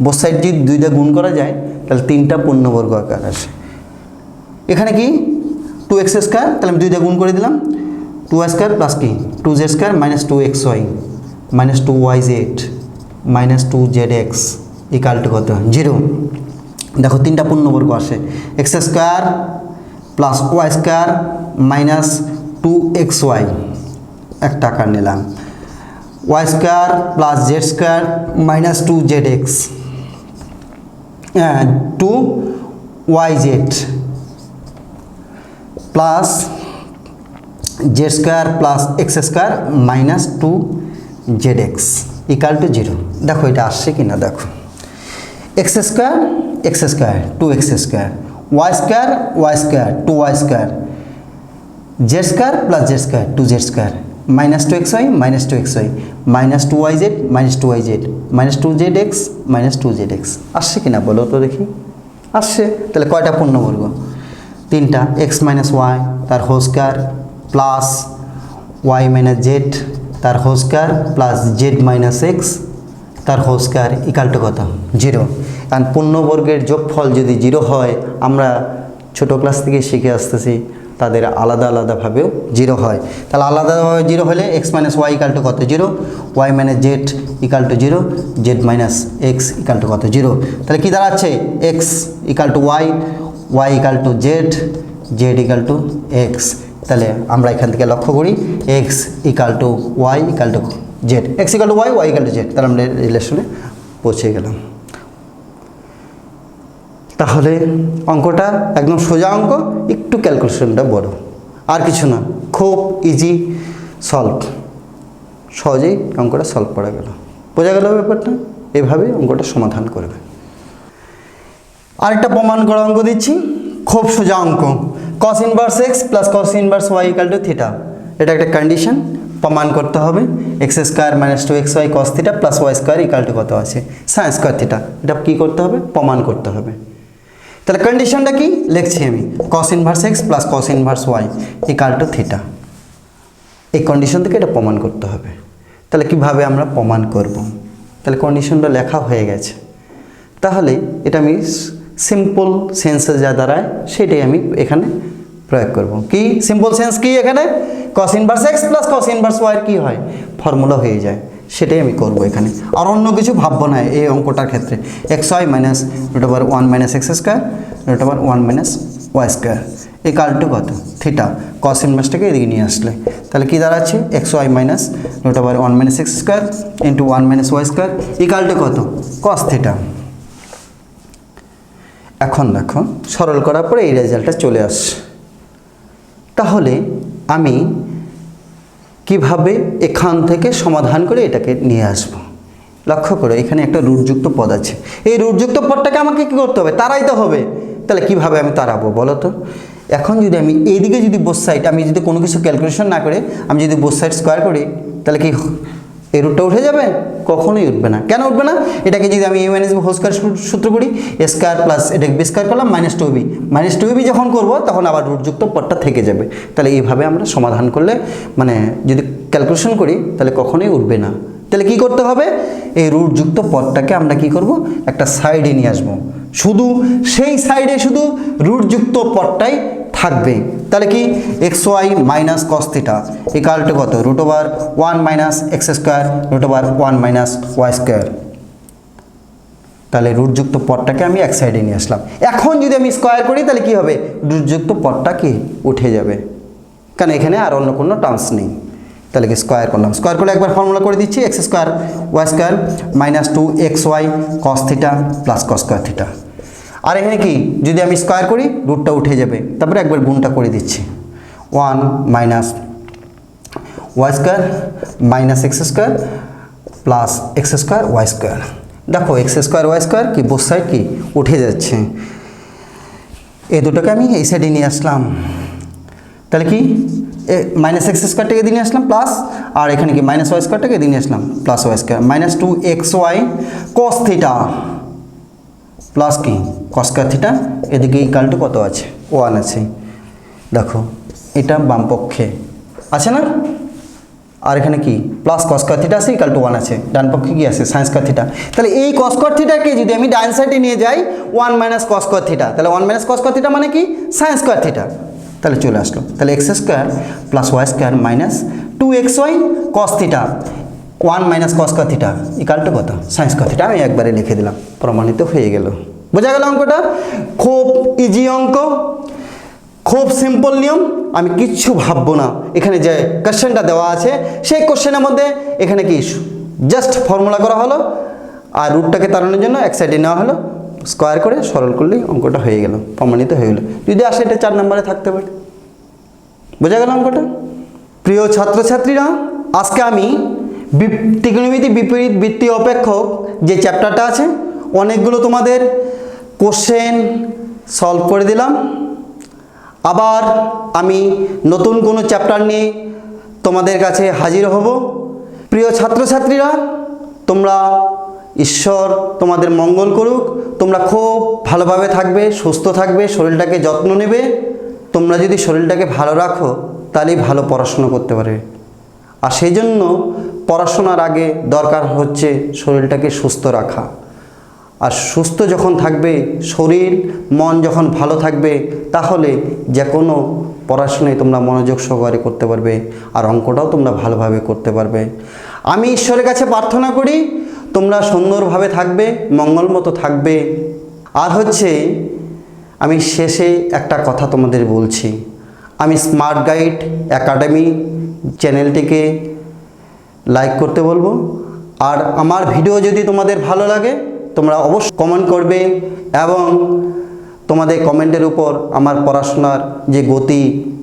S1: বোথ সাইড যদি 2 দ্বারা গুণ করা যায়, তাহলে 3টা পূর্ণবর্গ আকার আসে। এখানে কি 2x স্কোয়ার, তাহলে আমি 2 দ্বারা গুণ করে দিলাম, 2y স্কোয়ার প্লাস কি 2z square minus 2xy minus 2yz minus 2zx equal to কত 0। দেখো 3টা পূর্ণবর্গ আসে, x square plus y square minus 2xy একটা আকার নিলাম, y square plus z square minus 2zx 2yz plus z square plus x square minus 2zx equal to 0। দেখো এটা আসছে কি না, দেখো x square 2x square, y square 2y square, z square plus z square 2z square minus 2xy minus 2xy minus 2yz minus 2yz minus 2zx minus 2zx আসছে কি না বলো তো দেখি, আসছে। তাহলে কয়টা পূর্ণবর্গ? 3টা, এক্স মাইনাস ওয়াই তার whole square plus y minus z তার whole square plus z minus x তার হোল স্কোয়ার ইকাল টু কত 0। কারণ পূর্ণবর্গের যোগফল যদি 0 হয়, আমরা ছোটো ক্লাস থেকে শিখে আসতেছি তাদের আলাদা আলাদাভাবেও 0 হয়। তাহলে আলাদাভাবে 0 হলে x minus y equal to কত 0, y minus z equal to 0, z minus x equal to কত 0। তাহলে কী দাঁড়াচ্ছে, x equal to y, y equal to z, z equal to x. তাহলে আমরা এখান থেকে লক্ষ্য করি x equal to y equal to z, x equal to y, y equal to z, তাহলে আমরা রিলেশনে পৌঁছে গেলাম। তাহলে অঙ্কটা একদম সোজা অঙ্ক, একটু ক্যালকুলেশনটা বড়, আর কিছু না, খুব ইজি সলভ, সহজেই অঙ্কটা সলভ করা গেল। বোঝা গেল ব্যাপারটা? এভাবেই অঙ্কটা সমাধান করবে। আরেকটা প্রমাণ করা অঙ্ক দিচ্ছি, খুব সোজা অঙ্ক, cos inverse x plus cos inverse y equal to theta. এটা একটা কন্ডিশন, প্রমাণ করতে হবে x square minus 2xy cos theta plus y square equal to কত আছে সাইন স্কোয়ার থিটা। এটা কী করতে হবে? প্রমাণ করতে হবে। তাহলে কন্ডিশনটা কি লিখছি আমি, cos inverse x plus cos inverse y equal to theta. এই কন্ডিশন থেকে এটা প্রমাণ করতে হবে। তাহলে কিভাবে আমরা প্রমাণ করব? তাহলে কন্ডিশনটা লেখা হয়ে গেছে, তাহলে এটা আমি সিম্পল সেন্সে যা দাঁড়ায় সেটাই আমি এখানে প্রয়োগ করব। কি সিম্পল সেন্স কি? এখানে cos inverse x plus cos inverse y কি হয়? ফর্মুলা হয়ে যায়, সেটাই আমি করব এখানে। আর অন্য কিছু ভাববো না এই অঙ্কটার ক্ষেত্রে। X Y minus root over 1 minus x square root over 1 minus y square equal to কত থিটা। cos ইনভার্সটাকে এদিকে নিয়ে আসলে তাহলে কি দাঁড়াচ্ছে, x Y minus root over 1 minus x square into 1 minus y square equal to কত cos theta. এখন দেখো সরল করার পরে এই রেজাল্টটা চলে আসছে। তাহলে আমি কিভাবে এখান থেকে সমাধান করে এটাকে নিয়ে আসব? লক্ষ্য করো এখানে একটা রুটযুক্ত পদ আছে, এই রুটযুক্ত পদটাকে আমাকে কী করতে হবে? তাড়াইতে হবে। তাহলে কিভাবে আমি তাড়াবো বলো তো? এখন যদি আমি এইদিকে যদি বোথ সাইড, আমি যদি কোনো কিছু ক্যালকুলেশন না করে আমি যদি বোথ সাইড স্কোয়ার করি, তাহলে কি এই রুটটা উঠে যাবে? কখনোই উঠবে না। কেন উঠবে না? এটাকে যদি আমি এ মাইনাস বি হোল স্কোয়ার সূত্র করি, এ স্কোয়ার প্লাস এটাকে বি স্কোয়ার করলাম মাইনাস 2b, মাইনাস 2b যখন করবো তখন আবার রুটযুক্ত পদটা থেকে যাবে। তাহলে এইভাবে আমরা সমাধান করলে, মানে যদি ক্যালকুলেশন করি, তাহলে কখনোই উঠবে না। তাহলে কি করতে হবে? এই রুটযুক্ত পদটাকে আমরা কি করব? একটা সাইডে নিয়ে আসবো, শুধু সেই সাইডে শুধু রুটযুক্ত পদটাই থাকবে। তাহলে কি x Y minus cos theta equal to কত root over 1 minus x square root over 1 minus y square. তাহলে রুটযুক্ত পদটাকে আমি এক সাইডে নিয়ে আসলাম। এখন যদি আমি স্কোয়ার করি তাহলে কি হবে? রুটযুক্ত পদটা কি উঠে যাবে, কারণ এখানে আর অন্য কোনো টার্মস নেই। তাহলে কি স্কোয়ার করলাম, স্কোয়ার করলে একবার ফর্মুলা করে দিচ্ছি, x square y square minus 2xy cos theta plus cos square theta. আর এখানে কি যদি আমি স্কোয়ার করি রুটটা উঠে যাবে, তারপরে একবার গুণটা করে দিচ্ছি, 1 minus y square minus x square plus x square y square. দেখো এক্স স্কোয়ার ওয়াই স্কোয়ার কি বোথ সাইড কি উঠে যাচ্ছে, এই দুটোকে আমি এই সাইডে নিয়ে আসলাম, তাহলে কি মাইনাস এক্স স্কোয়ারটাকে দিয়ে নিয়ে আসলাম প্লাস, আর এখানে কি মাইনাস ওয়াই স্কোয়ারটাকে দিয়ে নিয়ে আসলাম plus y square minus 2xy cos theta plus কি কস স্কোয়ার থিটা, এদিকে ইকাল টু কত আছে 1 আছে। দেখো এটা বাম পক্ষে আছে না, আর এখানে কি প্লাস কস স্কোয়ার থিটা আছে ইকাল টু 1 আছে, ডান পক্ষে কি আছে সাইন স্কোয়ার থিটা। তাহলে এই কস স্কোয়ার থিটাকে যদি আমি ডান সাইডে নিয়ে যাই 1 মাইনাস কস স্কোয়ার থিটা, তাহলে 1 মাইনাস কস স্কোয়ার থিটা মানে কি সাইন স্কোয়ার থিটা, তাহলে চলে আসলো। তাহলে x square plus y square minus 2xy cos theta 1 minus cos square theta equal to কত সাইন স্কোয়ার থিটা। আমি একবারে লিখে দিলাম, প্রমাণিত হয়ে গেল। বোঝা গেল অঙ্কটা? খুব ইজি অঙ্ক, খুব সিম্পল নিয়ম, আমি কিচ্ছু ভাববো না। এখানে যে কোশ্চেনটা দেওয়া আছে সেই কোশ্চেনের মধ্যে এখানে কি জাস্ট ফর্মুলা করা হলো, আর রুটটাকে তাড়ানোর জন্য এক সাইডে নেওয়া হলো, স্কোয়ার করে সরল করলেই অঙ্কটা হয়ে গেল, প্রমাণিত হয়ে গেল। যদি আসে এটা 4 নম্বরে থাকতে পারে। বোঝা গেল অঙ্কটা? প্রিয় ছাত্রছাত্রীরা, আজকে আমি ত্রিকোণমিতি বিপরীত বৃত্তি অপেক্ষক যে চ্যাপ্টারটা আছে অনেকগুলো তোমাদের কোশ্চেন সলভ করে দিলাম। আবার আমি নতুন কোনো চ্যাপ্টার নিয়ে তোমাদের কাছে হাজির হব। প্রিয় ছাত্রছাত্রীরা, তোমরা ঈশ্বর তোমাদের মঙ্গল করুক, তোমরা খুব ভালোভাবে থাকবে, সুস্থ থাকবে, শরীরটাকে যত্ন নেবে। তোমরা যদি শরীরটাকে ভালো রাখো তাহলেই ভালো পড়াশোনা করতে পারবে। আর সেই জন্য পড়াশোনার আগে দরকার হচ্ছে শরীরটাকে সুস্থ রাখা। আর সুস্থ যখন থাকবে শরীর মন যখন ভালো থাকবে তাহলে যে কোনো পড়াশোনায় তোমরা মনোযোগ সহকারে করতে পারবে, আর অঙ্কটাও তোমরা ভালোভাবে করতে পারবে। আমি ঈশ্বরের কাছে প্রার্থনা করি তোমরা সুন্দরভাবে থাকবে, মঙ্গল মতো থাকবে। আর হচ্ছে আমি শেষে একটা কথা তোমাদের বলছি, আমি স্মার্ট গাইড একাডেমি চ্যানেলটিকে লাইক করতে বলবো। আর আমার ভিডিও যদি তোমাদের ভালো লাগে তোমরা অবশ্যই কমেন্ট করবে, এবং তোমাদের কমেন্টের উপর আমার পড়াশোনার যে গতি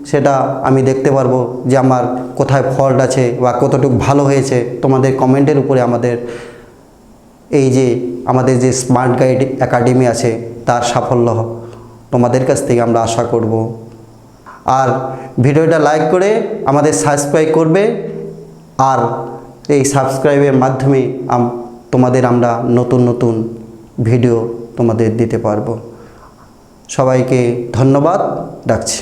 S1: সেটা আমি দেখতে পারবো যে আমার কোথায় ফল্ট আছে বা কতটুকু ভালো হয়েছে। তোমাদের কমেন্টের উপরে এই যে আমাদের যে স্মার্ট গাইড একাডেমি আছে তার সাফল্য তোমাদের কাছ থেকে আমরা আশা করব। আর ভিডিওটা লাইক করে আমাদের সাবস্ক্রাইব করবে, আর এই সাবস্ক্রাইবের মাধ্যমে তোমাদের আমরা নতুন নতুন ভিডিও তোমাদের দিতে পারবো। সবাইকে ধন্যবাদ, রাখছি।